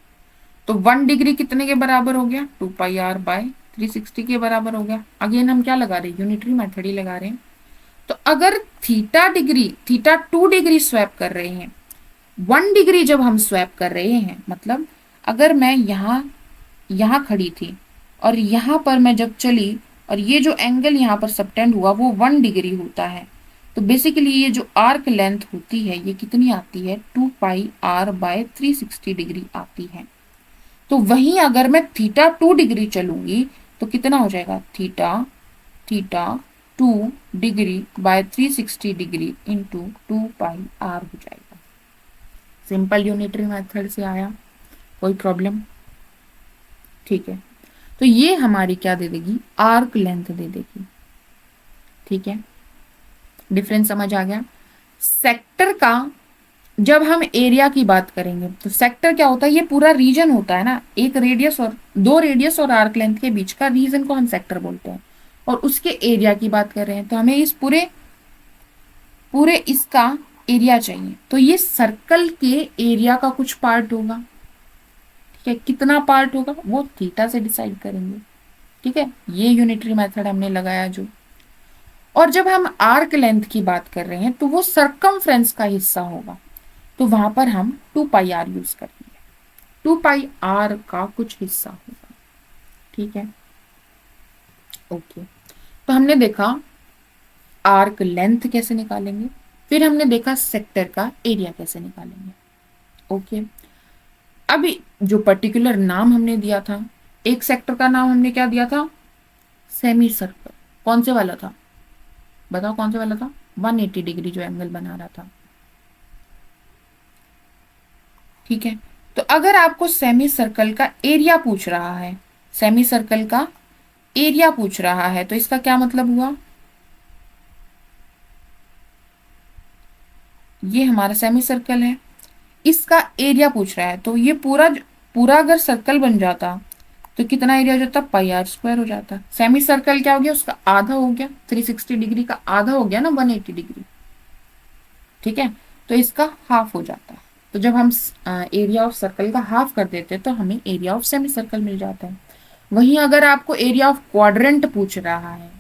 तो 1 डिग्री कितने के बराबर हो गया, 2 पाई आर बाय 360 के बराबर हो गया। अगेन हम क्या लगा रहे हैं, यूनिटरी मेथड ही लगा रहे हैं। तो अगर थीटा 2 डिग्री स्वैप कर रहे हैं, 1 डिग्री जब हम स्वैप कर रहे हैं, मतलब अगर मैं यहाँ खड़ी थी और यहाँ पर मैं जब चली और ये जो एंगल यहाँ पर सबटेंड हुआ वो 1 डिग्री होता है, तो बेसिकली ये जो आर्क लेंथ होती है ये कितनी आती है, 2 पाई आर बाय 360 डिग्री आती है। तो वहीं अगर मैं थीटा 2 डिग्री चलूंगी तो कितना हो जाएगा, theta 2 degree by 360 degree into 2 pi r हो जाएगा। सिंपल यूनिटरी मेथड से आया, कोई प्रॉब्लम। ठीक है, तो ये हमारी क्या दे देगी, आर्क लेंथ दे देगी। ठीक है, डिफरेंस समझ आ गया। सेक्टर का जब हम एरिया की बात करेंगे तो सेक्टर क्या होता है, ये पूरा रीजन होता है ना, एक रेडियस और दो रेडियस और आर्क लेंथ के बीच का रीजन को हम सेक्टर बोलते हैं, और उसके एरिया की बात कर रहे हैं तो हमें इस पूरे इसका एरिया चाहिए। तो ये सर्कल के एरिया का कुछ पार्ट होगा। ठीक है, कितना पार्ट होगा वो थीटा से डिसाइड करेंगे। ठीक है, ये यूनिटरी मेथड हमने लगाया जो। और जब हम आर्क लेंथ की बात कर रहे हैं तो वो सरकमफ्रेंस का हिस्सा होगा, तो वहां पर हम 2 पाई आर यूज करेंगे, 2 पाई आर का कुछ हिस्सा होगा। ठीक है, ओके। तो हमने देखा आर्क लेंथ कैसे निकालेंगे, फिर हमने देखा सेक्टर का एरिया कैसे निकालेंगे। ओके, अभी जो पर्टिकुलर नाम हमने दिया था, एक सेक्टर का नाम हमने क्या दिया था, सेमी सर्कल। कौन से वाला था, बताओ कौन से वाला था, 180 डिग्री जो एंगल बना रहा था। ठीक है, तो अगर आपको सेमी सर्कल का एरिया पूछ रहा है, सेमी सर्कल का एरिया पूछ रहा है, तो इसका क्या मतलब हुआ, ये हमारा सेमी सर्कल है, इसका एरिया पूछ रहा है, तो ये पूरा अगर सर्कल बन जाता तो कितना एरिया हो जाता, पाई आर स्क्वायर हो जाता। सेमी सर्कल क्या हो गया, उसका आधा हो गया, 360 डिग्री का आधा हो गया ना 180 डिग्री। ठीक है, तो इसका हाफ हो जाता है। तो जब हम एरिया ऑफ सर्कल का हाफ कर देते हैं तो हमें एरिया ऑफ सेमी सर्कल मिल जाता है। वहीं अगर आपको एरिया ऑफ क्वाड्रेंट पूछ रहा है,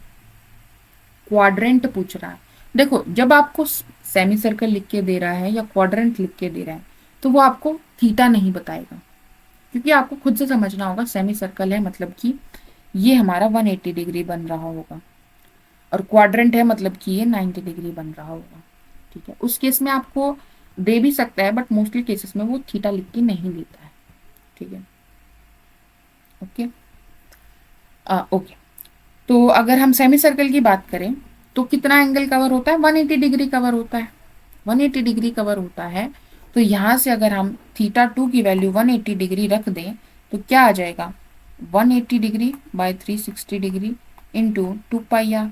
देखो जब आपको सेमी सर्कल लिख के दे रहा है या क्वाड्रेंट लिख के दे रहा है तो वो आपको थीटा नहीं बताएगा, क्योंकि आपको खुद से समझना होगा सेमी सर्कल है मतलब कि ये हमारा 180 डिग्री बन रहा होगा, और क्वाड्रेंट है मतलब कि ये 90 डिग्री बन रहा होगा। ठीक है, उस केस में आपको दे भी सकता है, बट मोस्टली केसेस में वो थीटा लिख के नहीं देता है। ठीक है, ओके। ओके, तो अगर हम सेमी सर्कल की बात करें तो कितना एंगल कवर होता है, 180 डिग्री कवर होता है, 180 डिग्री कवर होता है। तो यहाँ से अगर हम थीटा 2 की वैल्यू 180 डिग्री रख दें तो क्या आ जाएगा, 180 degree by 360 degree into 2 pi r,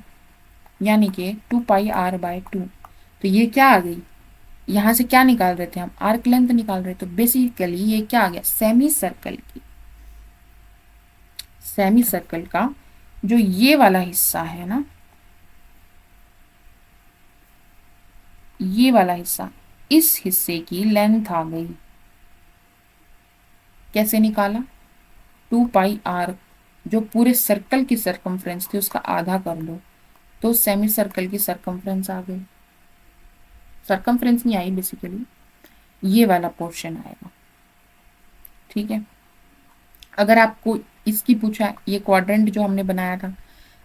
यानी कि 2 पाई आर/2। तो ये क्या आ गई, यहाँ से क्या निकाल रहे थे हम, आर्क लेंथ निकाल रहे, तो बेसिकली ये क्या आ गया, सेमी सर्कल का जो ये वाला हिस्सा है ना, ये वाला हिस्सा, इस हिस्से की लेंथ आ गई। कैसे निकाला, 2 पाई आर, जो पूरे सर्कल की सरकमफ्रेंस थी उसका आधा कर दो तो सेमी सर्कल की सरकमफ्रेंस आ गई। सरकमफ्रेंस नहीं आई, बेसिकली ये वाला पोर्शन आएगा। ठीक है, अगर आपको इसकी पूछा, ये क्वाड्रेंट जो हमने बनाया था,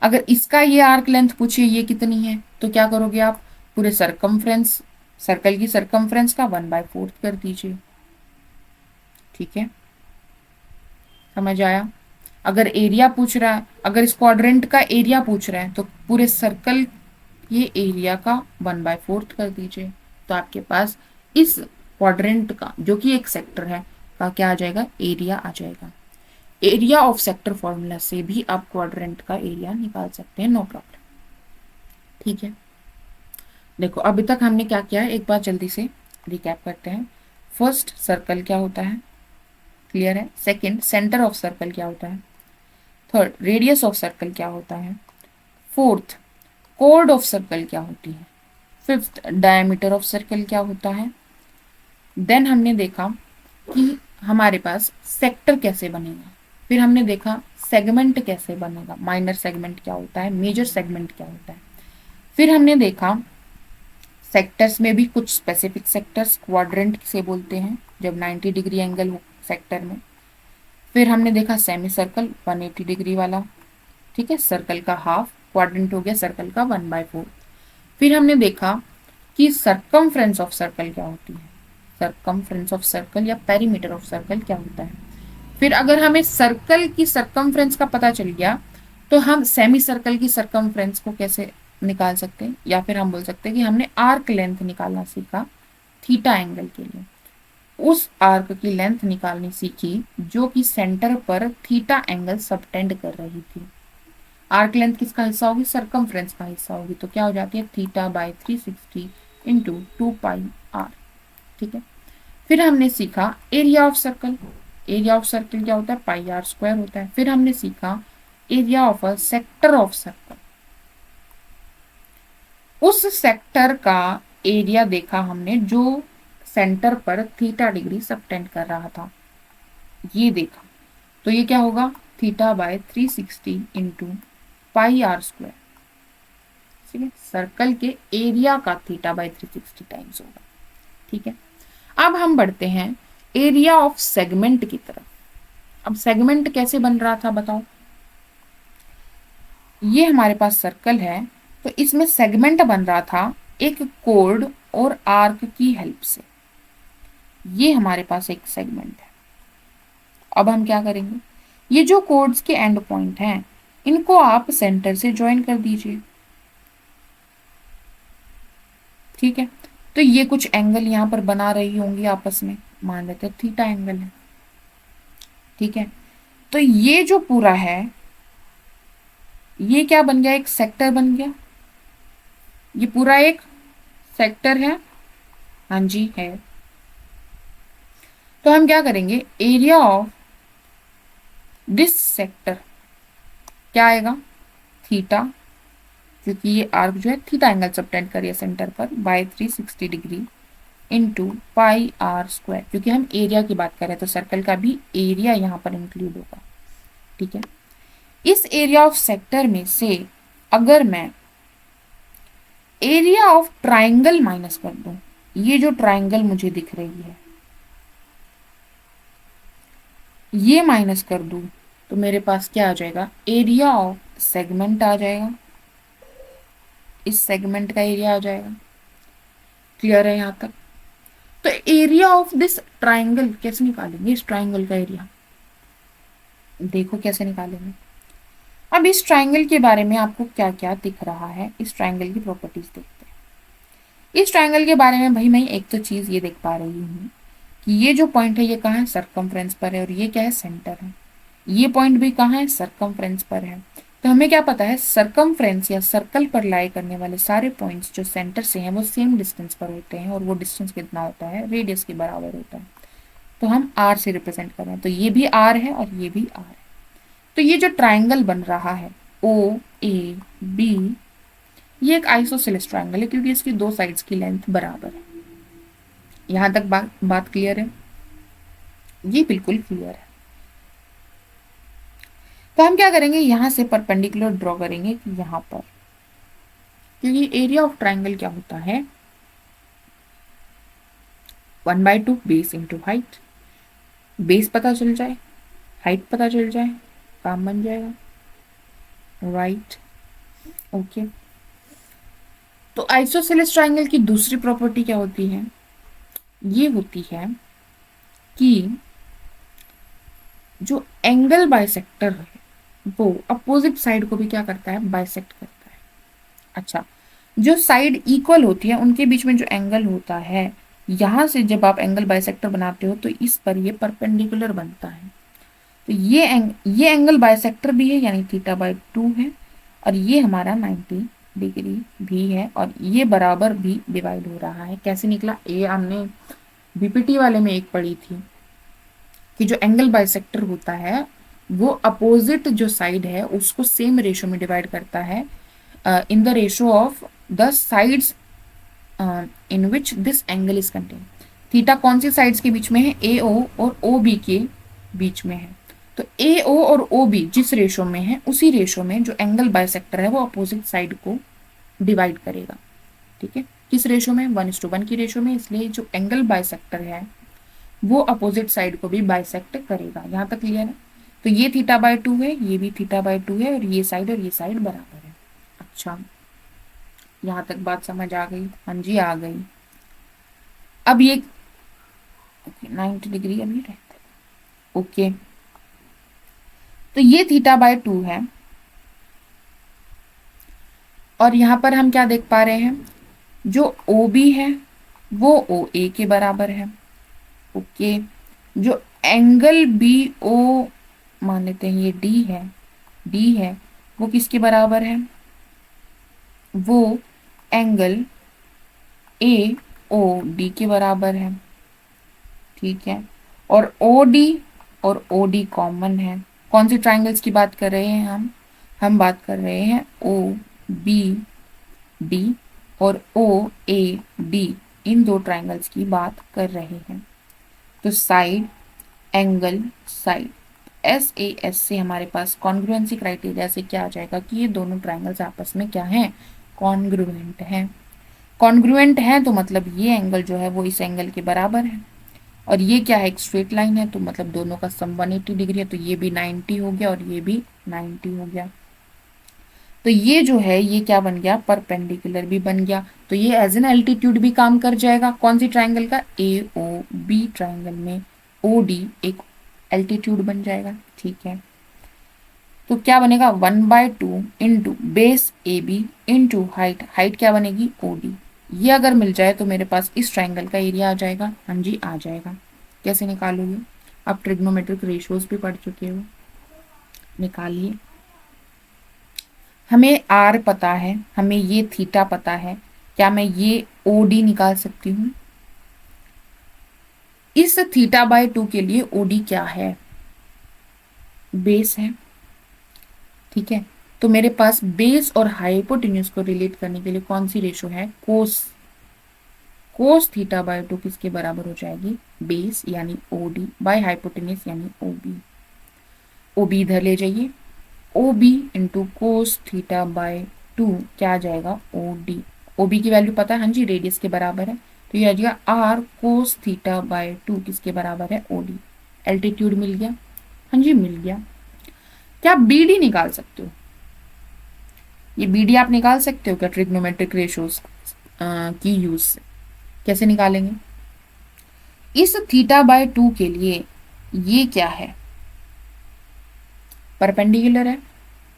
अगर इसका ये आर्क लेंथ पूछे ये कितनी है, तो क्या करोगे आप, पूरे सर्कल की सरकमफ्रेंस का 1/4 कर दीजिए। ठीक है, समझ आया। अगर एरिया पूछ रहा है, अगर इस क्वाड्रेंट का एरिया पूछ रहा है तो पूरे सर्कल ये एरिया का 1/4 कर दीजिए, तो आपके पास इस क्वाड्रेंट का, जो कि एक सेक्टर है, का क्या आ जाएगा, एरिया आ जाएगा। एरिया ऑफ सेक्टर फॉर्मूला से भी आप क्वाड्रेंट का एरिया निकाल सकते हैं, नो प्रॉब्लम। ठीक है, देखो अभी तक हमने क्या किया है, एक बार जल्दी से रिकैप करते हैं। फर्स्ट, सर्कल क्या होता है, क्लियर है। सेकंड, सेंटर ऑफ सर्कल क्या होता है। थर्ड, रेडियस ऑफ सर्कल क्या होता है। फोर्थ, कोड ऑफ सर्कल क्या होती है। फिफ्थ, डायमीटर ऑफ सर्कल क्या होता है। देन हमने देखा कि हमारे पास सेक्टर कैसे बनेगा। फिर हमने देखा सेगमेंट कैसे बनेगा, माइनर सेगमेंट क्या होता है, मेजर सेगमेंट क्या होता है। फिर हमने देखा सेक्टर्स में भी कुछ स्पेसिफिक सेक्टर्स क्वाड्रेंट से बोलते हैं जब 90 डिग्री एंगल हो सेक्टर में। फिर हमने देखा सेमी सर्कल 180 डिग्री वाला, ठीक है, सर्कल का हाफ, क्वाड्रेंट हो गया सर्कल का 1/4। फिर हमने देखा कि सरकमफ्रेंस ऑफ सर्कल क्या होती है, सरकमफ्रेंस ऑफ सर्कल या पेरीमीटर ऑफ सर्कल क्या होता है। फिर अगर हमें सर्कल की सरकमफ्रेंस का पता चल गया तो हम सेमी सर्कल की सरकमफ्रेंस को कैसे निकाल सकते हैं, या फिर हम बोल सकते हैं कि हमने आर्क लेंथ निकालना सीखा थीटा एंगल के लिए। उस आर्क की लेंथ निकालनी सीखी जो कि सेंटर पर थीटा एंगल सबटेंड कर रही थी। आर्क लेंथ किसका हिस्सा होगी, सरकमफ्रेंस का हिस्सा होगी, तो क्या हो जाती है θ/360 इंटू 2πr। ठीक है, फिर हमने सीखा area of circle. Area of circle क्या होता है, πr² होता है। फिर हमने सीखा area of a sector of circle. उस सेक्टर का एरिया देखा हमने जो सेंटर पर थीटा डिग्री सबटेंड कर रहा था, ये देखा। तो ये क्या होगा, θ/360 इंटू πr²। ठीक है, सर्कल के एरिया का θ/360 टाइम्स होगा। ठीक है, अब हम बढ़ते हैं एरिया ऑफ सेगमेंट की तरफ। अब सेगमेंट कैसे बन रहा था बताओ। ये हमारे पास सर्कल है, तो इसमें सेगमेंट बन रहा था एक कोड और आर्क की हेल्प से। ये हमारे पास एक सेगमेंट है। अब हम क्या करेंगे, ये जो कोड्स के एंड पॉइंट हैं इनको आप सेंटर से ज्वाइन कर दीजिए। ठीक है, तो ये कुछ एंगल यहां पर बना रही होंगी आपस में, मान लेते हैं थीटा एंगल है। ठीक है, तो ये जो पूरा है ये क्या बन गया, एक सेक्टर बन गया। ये पूरा एक सेक्टर है, हाँ जी है। तो हम क्या करेंगे, एरिया ऑफ दिस सेक्टर क्या आएगा, थीटा, क्योंकि ये आर्क जो है थीटा एंगल सबटेंड करिए सेंटर पर बाय 360 डिग्री इंटू πr², क्योंकि हम एरिया की बात कर रहे हैं तो सर्कल का भी एरिया यहाँ पर इंक्लूड होगा। ठीक है, इस एरिया ऑफ सेक्टर में से अगर मैं एरिया ऑफ ट्राइंगल माइनस कर दूं, ये जो ट्राइंगल मुझे दिख रही है ये माइनस कर दूं, तो मेरे पास क्या आ जाएगा, एरिया ऑफ सेगमेंट आ जाएगा। इस सेगमेंट का एरिया आ जाएगा। क्लियर है यहां तक। तो एरिया ऑफ दिस ट्राइंगल कैसे निकालेंगे, इस ट्राइंगल का एरिया देखो कैसे निकालेंगे। अब इस ट्राइंगल के बारे में आपको क्या क्या दिख रहा है, इस ट्राइंगल की प्रॉपर्टीज देखते हैं। इस ट्राइंगल के बारे में भाई मैं एक तो चीज ये देख पा रही हूँ कि ये जो पॉइंट है ये कहाँ है, सरकमफ्रेंस पर है, और ये क्या है, सेंटर है। ये पॉइंट भी कहाँ है, सरकमफ्रेंस पर है। तो हमें क्या पता है, सरकमफ्रेंस या सर्कल पर लाई करने वाले सारे पॉइंट्स जो सेंटर से हैं वो सेम डिस्टेंस पर होते हैं, और वो डिस्टेंस कितना होता है, रेडियस के बराबर होता है। तो हम आर से रिप्रेजेंट कर रहे हैं, तो ये भी आर है और ये भी आर है। तो ये जो ट्राइंगल बन रहा है ओ ए बी, ये एक आइसोसेलेस ट्राइंगल है क्योंकि इसकी दो साइड्स की लेंथ बराबर है। यहां तक बात क्लियर है, ये बिल्कुल क्लियर है। तो हम क्या करेंगे, यहां से परपेंडिकुलर ड्रॉ करेंगे कि यहां पर, क्योंकि एरिया ऑफ ट्राइंगल क्या होता है, 1/2 बेस इंटू हाइट। बेस पता चल जाए, हाइट पता चल जाए, काम बन जाएगा। Right, okay. तो आइसोसेलेस ट्राइंगल की दूसरी प्रॉपर्टी क्या होती है, ये होती है कि जो एंगल बाइसेक्टर है वो अपोजिट साइड को भी क्या करता है, बाइसेक्ट करता है। अच्छा, जो साइड इक्वल होती है उनके बीच में जो एंगल होता है यहाँ से जब आप एंगल बाइसेक्टर बनाते हो तो इस पर ये परपेंडिकुलर बनता है। तो ये एंगल बाइसेक्टर भी है यानी θ/2 है, और ये हमारा 90 डिग्री भी है, और ये बराबर भी डिवाइड हो रहा है। कैसे निकला? ये हमने बीपीटी वाले में एक पढ़ी थी कि जो एंगल बाइसेक्टर होता है वो अपोजिट जो साइड है उसको सेम रेशो में डिवाइड करता है, in the ratio of the sides in which this angle is contain. Theta कौन सी साइड्स के बीच में है? ए ओ और ओ बी के बीच में है। तो ए ओ और ओ बी जिस रेशो में है उसी रेशो में जो एंगल बाइसेक्टर है वो अपोजिट साइड को डिवाइड करेगा। ठीक है, किस रेशो में? 1:1 की रेशो में। इसलिए जो एंगल बाइसेक्टर है वो अपोजिट साइड को भी बाइसेक्ट करेगा। यहाँ तक क्लियर है? तो ये θ/2 है, ये भी θ/2 है, और ये साइड बराबर है। अच्छा, यहाँ तक बात समझ आ गई? हाँ जी, आ गई। अब ये 90 डिग्री अभी रहता है। ओके, तो ये θ/2 है, और यहाँ पर हम क्या देख पा रहे हैं? जो OB है वो OA के बराबर है। ओके, जो एंगल BO मान लेते हैं ये D है, वो किसके बराबर है? वो एंगल AOD के बराबर है। ठीक है, और OD और OD कॉमन है। कौन सी ट्राइंगल्स की बात कर रहे हैं हम बात कर रहे हैं OBD और OAD, इन दो ट्राइंगल्स की बात कर रहे हैं। तो साइड, एंगल, साइड, SAS से हमारे पास कॉन्ग्रुएंसी क्राइटेरिया से क्या आ जाएगा कि ये दोनों ट्राइंगल्स आपस में क्या हैं? कॉन्ग्रुएंट हैं। कॉन्ग्रुएंट है तो मतलब ये एंगल जो है वो इस एंगल के बराबर है, और ये क्या है? एक स्ट्रेट लाइन है, तो मतलब दोनों का सम 180 डिग्री है, तो ये भी 90 हो गया और ये भी 90 हो गया। तो ये जो है ये क्या बन गया? परपेंडिकुलर भी बन गया। तो ये एज एन एल्टीट्यूड भी काम कर जाएगा। कौन सी ट्राइंगल का? AOB ट्राइंगल में OD एक एल्टीट्यूड बन जाएगा। ठीक है, तो क्या बनेगा? 1/2 into base AB into height क्या बनेगी? OD। ये अगर मिल जाए तो मेरे पास इस ट्राइंगल का एरिया आ जाएगा। हाँ जी, आ जाएगा। कैसे निकालोगे? आप ट्रिग्नोमेट्रिक रेशियोज भी पढ़ चुके हो, निकालिए। हमें R पता है, हमें ये थीटा पता है, क्या मैं ये OD निकाल सकती हूँ? इस θ/2 के लिए OD क्या है? बेस है। ठीक है, तो मेरे पास बेस और हाइपोटेन्यूज को रिलेट करने के लिए कौन सी रेशो है? कोस θ/2 किसके बराबर हो जाएगी? बेस यानी OD बाय हाइपोटेन्यूज यानी OB। OB इधर ले जाइए, OB इंटू कोस θ/2 क्या आ जाएगा? OD। OB की वैल्यू पता है? हाँ जी, रेडियस के बराबर है, तो ये आ जाएगा R कोस θ/2 किसके बराबर है? OD। एल्टीट्यूड मिल गया। हाँ जी, मिल गया। क्या आप BD निकाल सकते हो? ये BD आप निकाल सकते हो क्या ट्रिग्नोमेट्रिक रेशियोज की यूज से? कैसे निकालेंगे? इस θ/2 के लिए ये क्या है? परपेंडिकुलर है,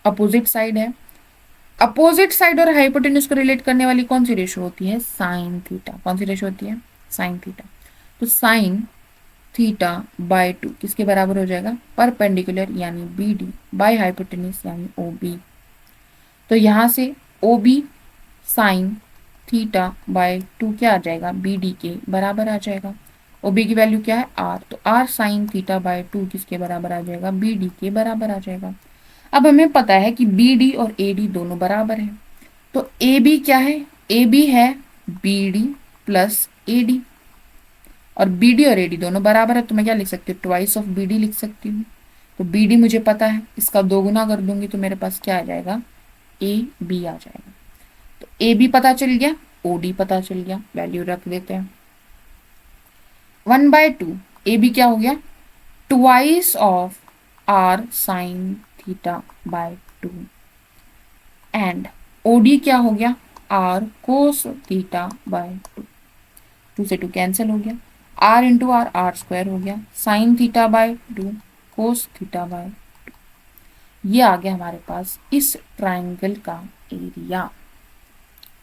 अपोजिट साइड है। अपोजिट साइड और हाइपोटेन्यूज को रिलेट करने वाली कौन सी रेशो होती है? Sine theta. कौन सी रेशो होती है? Sine theta. तो साइन θ/2 किसके बराबर हो जाएगा? परपेंडिकुलर यानी BD बाय हाइपोटेन्यूज यानी OB। तो यहां से OB साइन θ/2 क्या आ जाएगा? BD के बराबर आ जाएगा। OB की वैल्यू क्या है? R, तो R साइन θ/2 किसके बराबर आ जाएगा? BD के बराबर आ जाएगा। अब हमें पता है कि BD और AD दोनों बराबर हैं, तो AB क्या है? AB है BD प्लस AD, और BD और AD दोनों बराबर है, तो मैं क्या लिख सकती हूँ? ट्वाइस ऑफ BD लिख सकती हूँ। तो BD मुझे पता है, इसका दोगुना कर दूंगी तो मेरे पास क्या आ जाएगा? AB आ जाएगा। तो AB पता चल गया, OD पता चल गया, वैल्यू रख देते हैं। 1/2 AB क्या हो गया? Twice of R sine θ/2, and OD क्या हो गया? R कोस θ/2। 2 से 2 कैंसिल हो गया, R इंटू R स्क्वायर हो गया, साइन θ/2 कोस θ/2। ये आ गया हमारे पास इस ट्राइंगल का एरिया।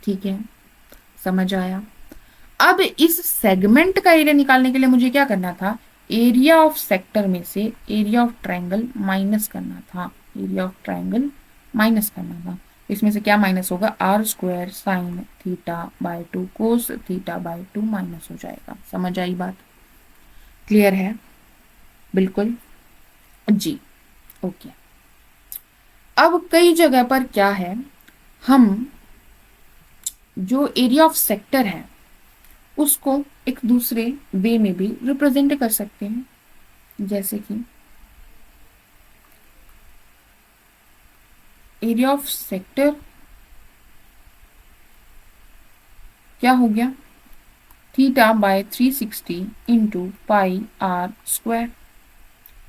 ठीक है, समझ आया? अब इस सेगमेंट का एरिया निकालने के लिए मुझे क्या करना था, एरिया ऑफ सेक्टर में से एरिया ऑफ ट्रायंगल माइनस करना था, एरिया ऑफ ट्रायंगल माइनस करना था। इसमें से क्या माइनस होगा, r square sine theta by 2 cos theta by 2 minus हो जाएगा। समझ आई बात, क्लियर है बिल्कुल जी, ओके। अब कई जगह पर क्या है, हम जो एरिया ऑफ सेक्टर है उसको एक दूसरे वे में भी रिप्रेजेंट कर सकते हैं, जैसे कि एरिया ऑफ सेक्टर क्या हो गया, theta by 360 into pi r square.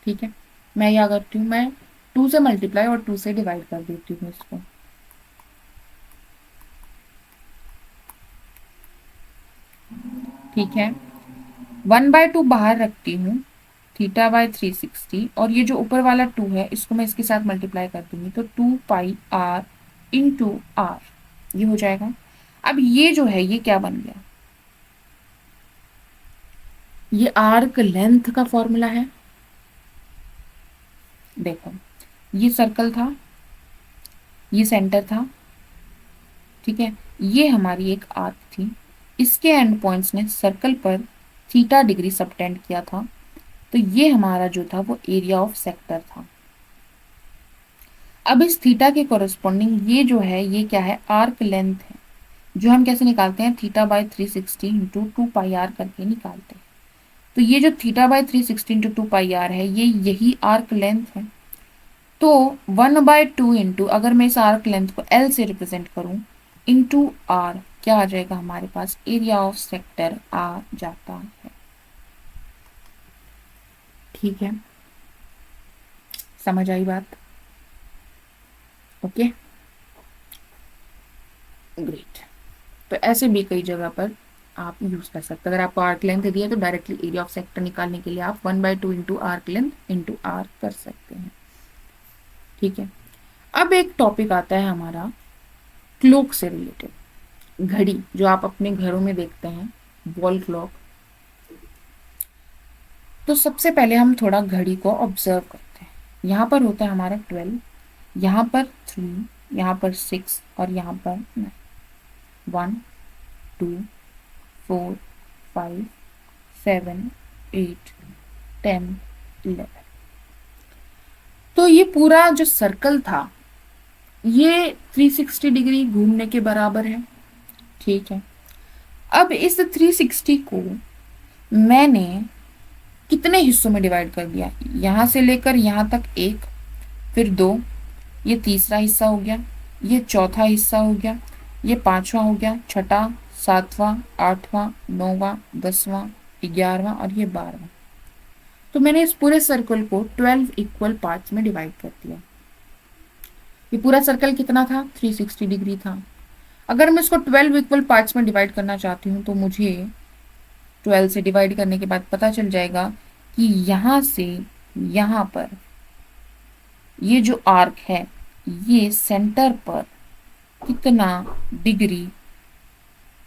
ठीक है, मैं क्या करती हूँ, मैं 2 से मल्टीप्लाई और 2 से डिवाइड कर देती हूँ इसको। ठीक है, 1/2 बाहर रखती हूँ, थीटा बाय 360, और ये जो ऊपर वाला 2 है इसको मैं इसके साथ मल्टीप्लाई कर दूंगी, तो 2 पाई आर इंटू आर ये हो जाएगा। अब ये जो है ये क्या बन गया, ये आर्क लेंथ का फॉर्मूला है। देखो, ये सर्कल था, ये सेंटर था, ठीक है, ये हमारी एक आर्क थी, इसके एंड पॉइंट्स ने सर्कल पर थीटा डिग्री सबटेंड किया था, तो ये हमारा जो था वो एरिया ऑफ सेक्टर था। अब इस थीटा के कोरस्पॉन्डिंग ये जो है ये क्या है, आर्क लेंथ है, जो हम कैसे निकालते हैं, theta by 360 into 2 pi r करके निकालते हैं। तो ये जो theta by 360 into 2 pi r है ये यही आर्क लेंथ है। तो 1/2 इंटू, अगर मैं इस आर्क लेंथ को एल से रिप्रेजेंट करूं, इंटू आर, क्या आ जाएगा हमारे पास, एरिया ऑफ सेक्टर आ जाता है। ठीक है, समझ आई बात, ओके ग्रेट। तो ऐसे भी कई जगह पर आप यूज कर सकते हैं। अगर आपको आर्क लेंथ दिया तो डायरेक्टली एरिया ऑफ सेक्टर निकालने के लिए आप 1/2 into arc length into r कर सकते हैं। ठीक है, अब एक टॉपिक आता है हमारा क्लॉक से रिलेटेड, घड़ी जो आप अपने घरों में देखते हैं, वॉल क्लॉक। तो सबसे पहले हम थोड़ा घड़ी को ऑब्जर्व करते हैं। यहाँ पर होता है हमारा 12, यहाँ पर 3, यहाँ पर 6 और यहाँ पर 9, 1 2 4 5 7 8 10 11। तो ये पूरा जो सर्कल था ये 360 डिग्री घूमने के बराबर है। ठीक है, अब इस 360 को मैंने कितने हिस्सों में डिवाइड कर दिया, यहां से लेकर यहां तक 1, फिर 2, ये तीसरा हिस्सा हो गया, ये चौथा हिस्सा हो गया, ये पांचवा हो गया, छठा, सातवां, आठवां, नौवां, 10वां, 11वां और ये 12वां। तो मैंने इस पूरे सर्कल को 12 इक्वल पार्ट्स में डिवाइड कर दिया। ये पूरा सर्कल कितना था, 360 डिग्री था। अगर मैं इसको 12 इक्वल पार्ट्स में डिवाइड करना चाहती हूँ तो मुझे 12 से डिवाइड करने के बाद पता चल जाएगा कि यहाँ से यहाँ पर ये जो आर्क है ये सेंटर पर कितना डिग्री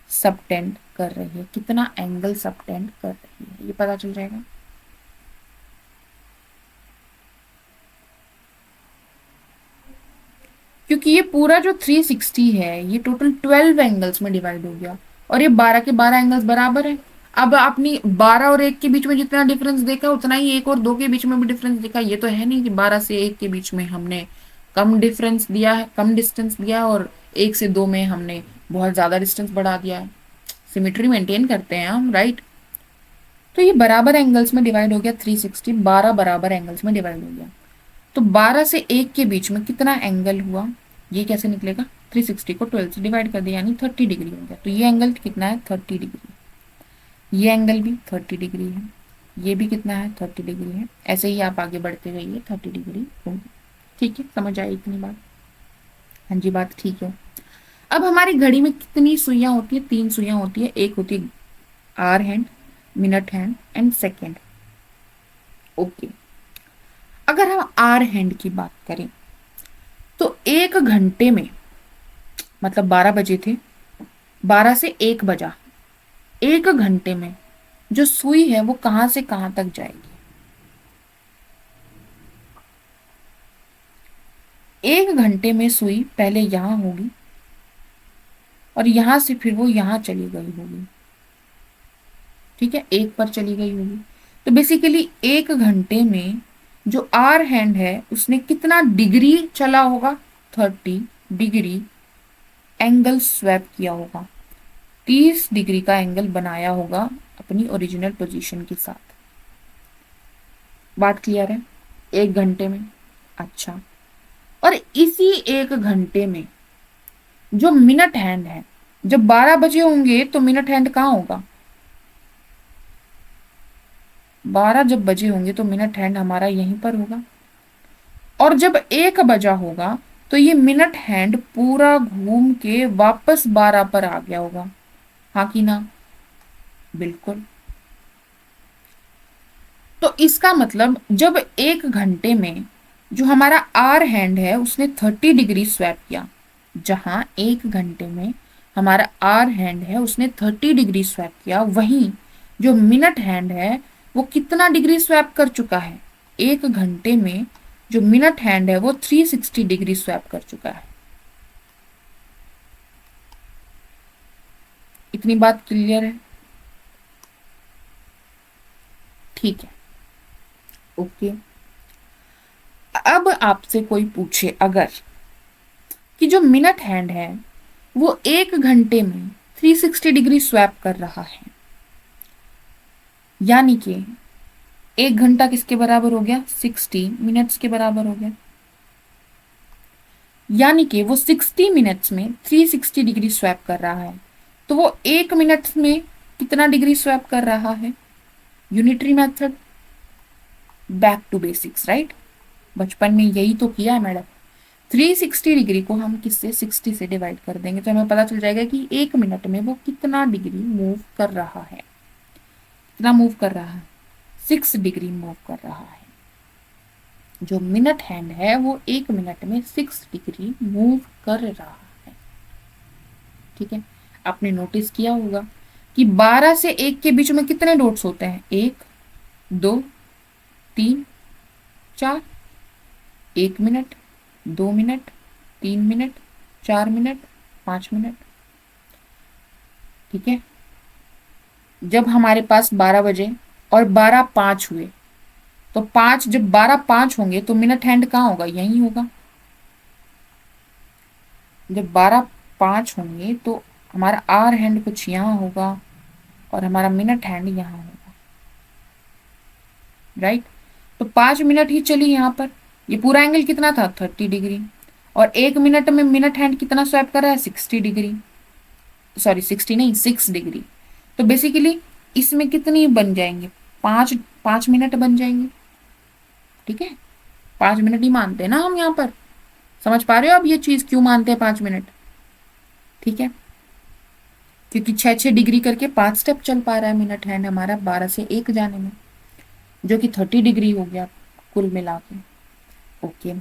सबटेंड कर रही है, कितना एंगल सबटेंड कर रही है, ये पता चल जाएगा। क्योंकि ये पूरा जो 360 है ये टोटल 12 एंगल्स में डिवाइड हो गया और ये 12 के 12 एंगल्स बराबर है। अब आपने 12 और 1 के बीच में जितना डिफरेंस देखा उतना ही 1 और 2 के बीच में भी डिफरेंस देखा। ये तो है नहीं कि 12 से 1 के बीच में हमने कम डिफरेंस दिया है, कम डिस्टेंस दिया है, और 1 से 2 में हमने बहुत ज्यादा डिस्टेंस बढ़ा दिया है। सिमेट्री मेंटेन करते हैं हम, राइट। तो ये बराबर एंगल्स में डिवाइड हो गया, 360 12 बराबर एंगल्स में डिवाइड हो गया। तो 12 से 1 के बीच में कितना एंगल हुआ, ये कैसे निकलेगा, 360 को 12 से डिवाइड कर दिया यानी 30 डिग्री हो गया। तो ये एंगल कितना है, 30 डिग्री। ये एंगल भी 30 डिग्री है, ये भी कितना है, 30 डिग्री है। ऐसे ही आप आगे बढ़ते जाइए, 30 डिग्री होगी। ठीक है, समझ आई इतनी बात, हाँ जी बात ठीक है। अब हमारी घड़ी में कितनी सुइयां होती है, 3 सुइयां होती है। एक होती है hour hand, minute hand and second. Okay, अगर हम आवर हैंड की बात करें तो 1 घंटे में, मतलब 12 बजे थे, 12 से 1 बजा, एक घंटे में जो सुई है वो कहां से कहां तक जाएगी? एक घंटे में सुई पहले यहां होगी और यहां से फिर वो यहां चली गई होगी। ठीक है, एक पर चली गई होगी। तो बेसिकली एक घंटे में जो आर हैंड है उसने कितना डिग्री चला होगा? 30 डिग्री एंगल स्वैप किया होगा, 30 डिग्री का एंगल बनाया होगा अपनी ओरिजिनल पोजीशन के साथ। बात क्लियर है? एक घंटे में। अच्छा, और इसी एक घंटे में जो मिनट हैंड है, जब 12 बजे होंगे तो मिनट हैंड कहाँ होगा? 12 जब बजे होंगे तो मिनट हैंड हमारा यहीं पर होगा। और जब 1 बजा होगा तो ये मिनट हैंड पूरा घूम के वापस 12 पर आ गया होगा। हाँ कि ना? बिल्कुल। तो इसका मतलब जब एक घंटे में जो हमारा आर हैंड है उसने 30 डिग्री स्वैप किया, जहां एक घंटे में हमारा आर हैंड है उसने 30 डिग्री स्वैप किया, वहीं जो मिनट हैंड है वो कितना डिग्री स्वैप कर चुका है? एक घंटे में जो मिनट हैंड है वो 360 डिग्री स्वैप कर चुका है। इतनी बात क्लियर है? ठीक है, ओके। अब आपसे कोई पूछे अगर कि जो मिनट हैंड है वो एक घंटे में 360 डिग्री स्वैप कर रहा है, यानी कि एक घंटा किसके बराबर हो गया? 60 मिनट्स के बराबर हो गया। यानी कि वो 60 मिनट्स में 360 डिग्री स्वैप कर रहा है, तो वो एक मिनट में कितना डिग्री स्वैप कर रहा है? Unitary method, back to basics, right? बचपन में यही तो किया है मैडम। 360 डिग्री को हम किससे 60 से डिवाइड कर देंगे तो हमें पता चल जाएगा कि एक मिनट में वो कितना डिग्री मूव कर रहा है। कितना मूव कर रहा है? 6 डिग्री मूव कर रहा है। जो मिनट हैंड है वो एक मिनट में 6 डिग्री मूव कर रहा है। ठीक है, आपने नोटिस किया होगा कि 12 से 1 के बीच में कितने डॉट्स होते हैं? 1 2 3 4। 1 minute, 2 minute, 3 minute, 4 minute, 5 minute. ठीक है, जब हमारे पास 12 बजे और 12:05 हुए तो जब 12:05 होंगे तो मिनट हैंड कहाँ होगा? यहीं होगा। जब 12:05 होंगे तो हमारा आर हैंड कुछ यहाँ होगा और हमारा मिनट हैंड यहाँ होगा, राइट? तो 5 मिनट ही चली यहाँ पर। ये पूरा एंगल कितना था? 30 डिग्री। और एक मिनट में मिनट हैंड कितना स्वैप कर रहा है? 60 डिग्री। सॉरी 60 नहीं, 6 डिग्री। तो बेसिकली इसमें कितनी बन जाएंगे? 5 मिनट बन जाएंगे। ठीक है, 5 मिनट ही मानते हैं ना हम यहाँ पर। समझ पा रहे हो अब ये चीज क्यों मानते हैं 5 मिनट? ठीक है, क्योंकि 6-6 डिग्री करके 5 स्टेप चल पा रहा है मिनट हैंड हमारा 12 से 1 जाने में, जो कि 30 डिग्री हो गया कुल मिला के। ओके,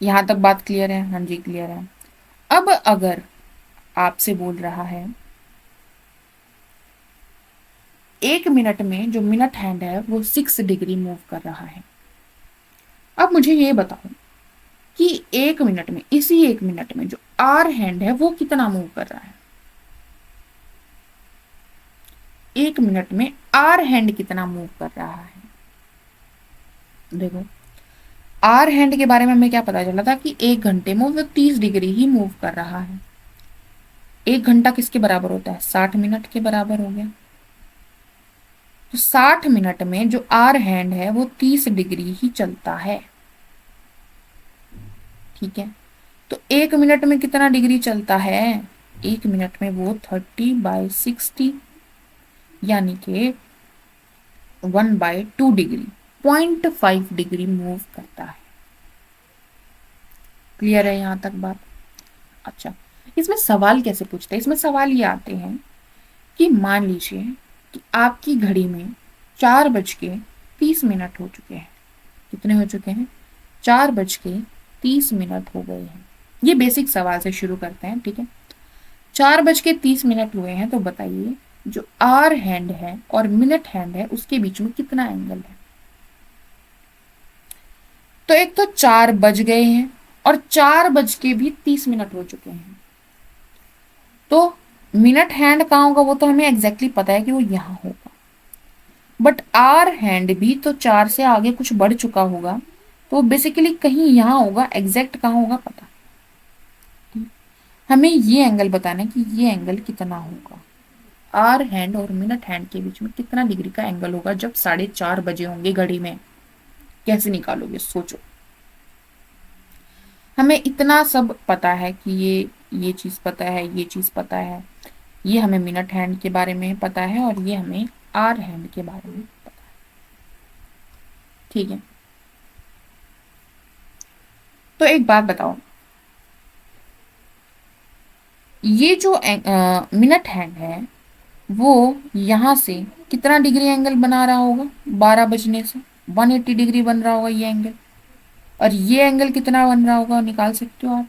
यहां तक बात क्लियर है? हाँ जी, क्लियर है। अब अगर आपसे बोल रहा है एक मिनट में जो मिनट हैंड है वो 6 डिग्री मूव कर रहा है, अब मुझे ये बताओ कि एक मिनट में, इसी एक मिनट में जो आर हैंड है वो कितना मूव कर रहा है? एक मिनट में आर हैंड कितना मूव कर रहा है? देखो, आर हैंड के बारे में हमें क्या पता चला था कि एक घंटे में वो 30 डिग्री ही मूव कर रहा है। एक घंटा किसके बराबर होता है? 60 मिनट के बराबर हो गया। तो 60 मिनट में जो आर हैंड है वो 30 डिग्री ही चलता है। ठीक है, तो एक मिनट में कितना डिग्री चलता है? एक मिनट में वो 30/60 यानी कि 1/2 डिग्री, 0.5 डिग्री मूव करता है। क्लियर है यहां तक बात? अच्छा, इसमें सवाल कैसे पूछते हैं? इसमें सवाल ये आते हैं कि मान लीजिए कि आपकी घड़ी में 4:30 हो चुके हैं। कितने हो चुके हैं? 4:30 हो गए हैं। ये बेसिक सवाल से शुरू करते हैं। ठीक है, 4:30 हुए हैं, तो बताइए जो आर हैंड है और मिनट हैंड है उसके बीच में कितना एंगल है। तो एक तो 4 बज गए हैं और 4:30 हो चुके हैं, तो मिनट हैंड कहाँ होगा वो तो हमें एग्जैक्टली पता है कि वो यहां होगा, बट आर हैंड भी तो 4 से आगे कुछ बढ़ चुका होगा, तो बेसिकली कहीं यहां होगा, एग्जैक्ट कहाँ होगा पता। हमें ये एंगल बताना है कि ये एंगल कितना होगा, आर हैंड और मिनट हैंड के बीच में कितना डिग्री का एंगल होगा जब 4:30 बजे होंगे घड़ी में। कैसे निकालोगे सोचो। हमें इतना सब पता है कि ये चीज पता है, ये चीज पता है, ये हमें मिनट हैंड के बारे में पता है और ये हमें आर हैंड के बारे में पता है। ठीक है, तो एक बात बताओ, ये जो मिनट हैंड है वो यहां से कितना डिग्री एंगल बना रहा होगा, 12 बजने से 180 डिग्री बन रहा होगा ये एंगल, और ये एंगल कितना बन रहा होगा निकाल सकते हो आप।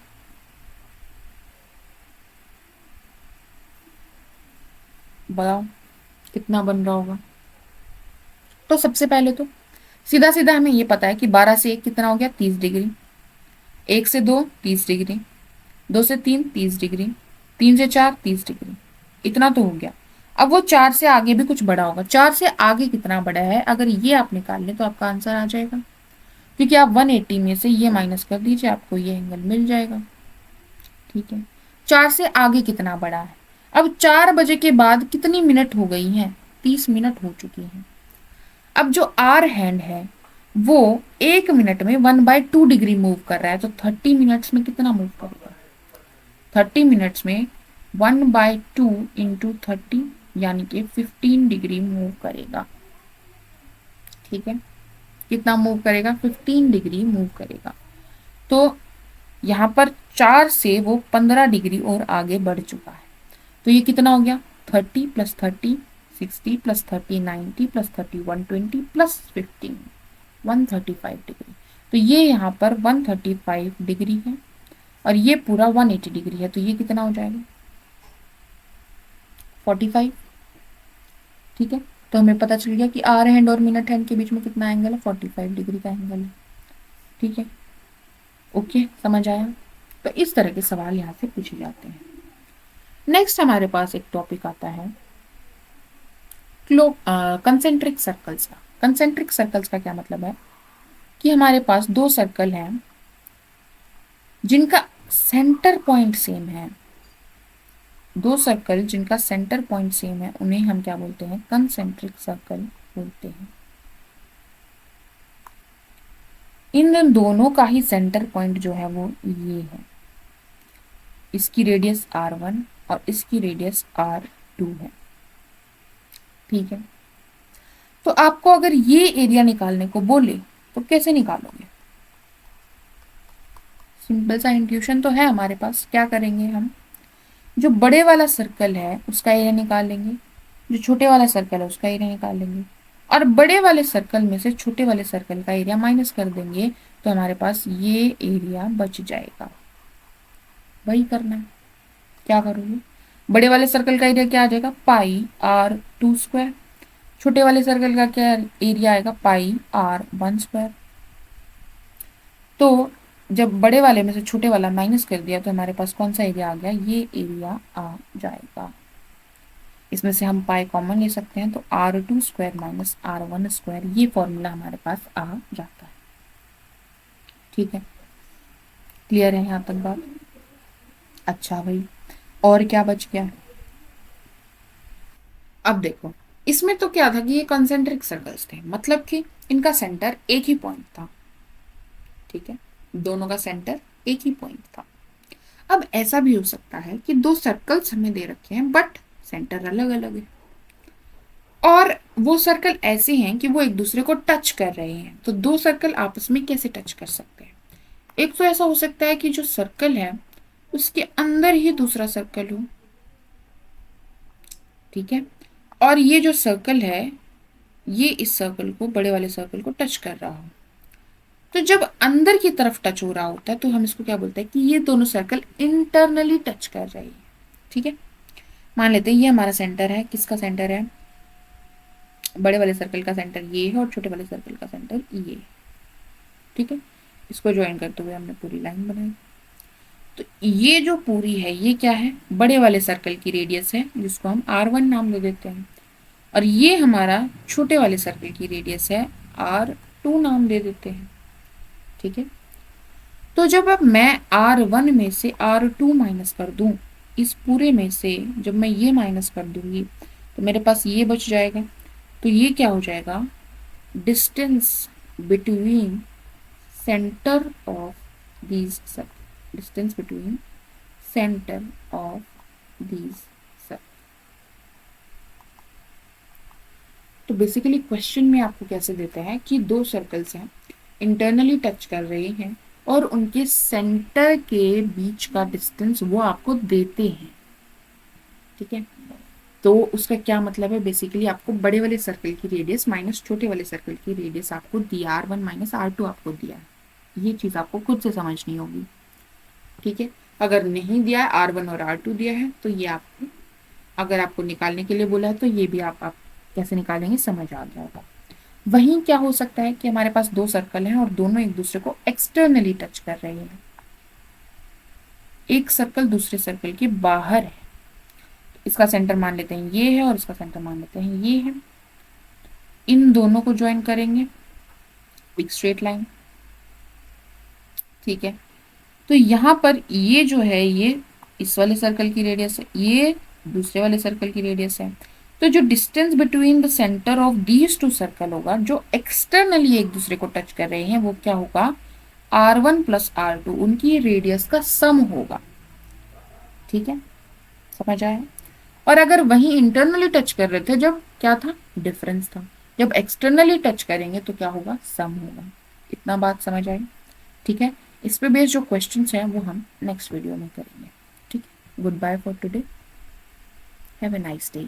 बताओ कितना बन रहा होगा। तो सबसे पहले तो सीधा सीधा हमें ये पता है कि 12 से 1 कितना हो गया, 30 डिग्री, 1 से 2 30 डिग्री, 2 से 3 30 डिग्री, 3 से 4 30 डिग्री, इतना तो हो गया। अब वो 4 से आगे भी कुछ बड़ा होगा, 4 से आगे कितना बड़ा है अगर ये आप निकाल लें तो आपका आंसर आ जाएगा, क्योंकि आप 180 में से ये माइनस कर दीजिए, आपको ये एंगल मिल जाएगा। ठीक है, 4 से आगे कितना बड़ा है। अब 4 बजे के बाद कितनी मिनट हो गई हैं, 30 मिनट हो चुकी हैं। अब जो आर हैंड है वो 1 मिनट में 1/2 डिग्री मूव कर रहा है, तो 30 मिनट्स में कितना मूव करेगा, 30 मिनट्स में 1/2 इंटू 30 यानी कि 15 डिग्री मूव करेगा। ठीक है, कितना मूव करेगा, 15 डिग्री मूव करेगा। तो यहाँ पर 4 से वो 15 डिग्री और आगे बढ़ चुका है, तो ये कितना हो गया, 30 + 30 60 + 30 90 + 30 120 + 15 135 डिग्री। तो ये यहाँ पर 135 डिग्री है और ये पूरा 180 डिग्री है, तो ये कितना हो जाएगा, 45। ठीक है, तो हमें पता चल गया कि आर हैंड और मिनट हैंड के बीच में कितना एंगल है, 45 डिग्री का एंगल है। ठीक है, ओके, समझ आया। तो इस तरह के सवाल यहाँ से पूछे जाते हैं। नेक्स्ट हमारे पास एक टॉपिक आता है कंसेंट्रिक सर्कल्स का। कंसेंट्रिक सर्कल्स का क्या मतलब है कि हमारे पास दो सर्कल हैं जिनका सेंटर पॉइंट सेम है, दो सर्कल जिनका सेंटर पॉइंट सेम है उन्हें हम क्या बोलते हैं, कंसेंट्रिक सर्कल बोलते हैं। इन दोनों का ही सेंटर पॉइंट जो है वो ये है, इसकी रेडियस r1 और इसकी रेडियस r2 है। ठीक है, तो आपको अगर ये एरिया निकालने को बोले तो कैसे निकालोगे, सिंपल सा इंट्यूशन तो है हमारे पास। क्या करेंगे हम, जो बड़े वाला सर्कल है उसका एरिया निकाल लेंगे, जो छोटे वाला सर्कल है उसका एरिया निकाल लेंगे, और बड़े वाले सर्कल में से छोटे वाले सर्कल का एरिया माइनस कर देंगे, तो हमारे पास ये एरिया बच जाएगा। वही करना है। क्या करोगे, बड़े वाले सर्कल का एरिया क्या आ जाएगा, πr2², छोटे वाले सर्कल का क्या एरिया आएगा, πr1²। तो जब बड़े वाले में से छोटे वाला माइनस कर दिया तो हमारे पास कौन सा एरिया आ गया, ये एरिया आ जाएगा। इसमें से हम पाई कॉमन ले सकते हैं, तो r2² - r1², ये फॉर्मूला हमारे पास आ जाता है। ठीक है, क्लियर है यहाँ तक बात। अच्छा भाई, और क्या बच गया, अब देखो इसमें तो क्या था कि ये कंसेंट्रिक सर्कल्स थे, मतलब कि इनका सेंटर एक ही पॉइंट था। ठीक है, दोनों का सेंटर एक ही पॉइंट था। अब ऐसा भी हो सकता है कि दो सर्कल्स हमें दे रखे हैं बट सेंटर अलग अलग है, और वो सर्कल ऐसे हैं कि वो एक दूसरे को टच कर रहे हैं। तो दो सर्कल आपस में कैसे टच कर सकते हैं, एक तो ऐसा हो सकता है कि जो सर्कल है उसके अंदर ही दूसरा सर्कल हो। ठीक है, और ये जो सर्कल है ये इस सर्कल को, बड़े वाले सर्कल को टच कर रहा हो। तो जब अंदर की तरफ टच हो रहा होता है तो हम इसको क्या बोलते हैं कि ये दोनों सर्कल इंटरनली टच कर रहे हैं। ठीक है, मान लेते हैं ये हमारा सेंटर है, किसका सेंटर है, बड़े वाले सर्कल का सेंटर ये है और छोटे वाले सर्कल का सेंटर ये, ठीक है। इसको ज्वाइन करते हुए हमने पूरी लाइन बनाई। तो ये जो पूरी है ये क्या है, बड़े वाले सर्कल की रेडियस है जिसको हम R1 नाम दे देते हैं, और ये हमारा छोटे वाले सर्कल की रेडियस है, R2 नाम दे देते हैं, ठीक है। तो जब अब मैं R1 में से R2 माइनस कर दूं, इस पूरे में से जब मैं ये माइनस कर दूंगी तो मेरे पास ये बच जाएगा। तो ये क्या हो जाएगा, distance between centre of these circle, distance between centre of these circle. तो बेसिकली क्वेश्चन में आपको कैसे देता है कि दो सर्कल्स हैं, इंटरनली टच कर रहे हैं और उनके सेंटर के बीच का डिस्टेंस वो आपको देते हैं, ठीक है। तो उसका क्या मतलब है, बेसिकली आपको बड़े वाले सर्कल की रेडियस माइनस छोटे वाले सर्कल की रेडियस आपको दिया, R1 माइनस R2 आपको दिया है। ये चीज आपको खुद से समझनी होगी, ठीक है। अगर नहीं दिया है, R1 और R2 दिया है, तो ये आपको, अगर आपको निकालने के लिए बोला है तो ये भी आप कैसे निकालेंगे समझ आ जाएगा। वहीं क्या हो सकता है कि हमारे पास दो सर्कल हैं और दोनों एक दूसरे को एक्सटर्नली टच कर रहे हैं, एक सर्कल दूसरे सर्कल के बाहर है। इसका सेंटर मान लेते हैं ये है और इसका सेंटर मान लेते हैं ये है। इन दोनों को ज्वाइन करेंगे एक स्ट्रेट लाइन, ठीक है। तो यहां पर ये जो है ये इस वाले सर्कल की रेडियस है, ये दूसरे वाले सर्कल की रेडियस है। तो जो distance between the centre of these two circle होगा, जो एक्सटर्नली एक दूसरे को टच कर रहे हैं, वो क्या होगा, R1 प्लस R2, उनकी रेडियस का सम होगा, ठीक है, समझ आया। और अगर वहीं इंटरनली टच कर रहे थे जब क्या था, डिफरेंस था, जब एक्सटर्नली टच करेंगे तो क्या होगा, सम होगा। इतना बात समझ आई, ठीक है। इस पे बेस्ड जो क्वेश्चंस हैं वो हम नेक्स्ट वीडियो में करेंगे, ठीक है। Goodbye for today, have a nice day.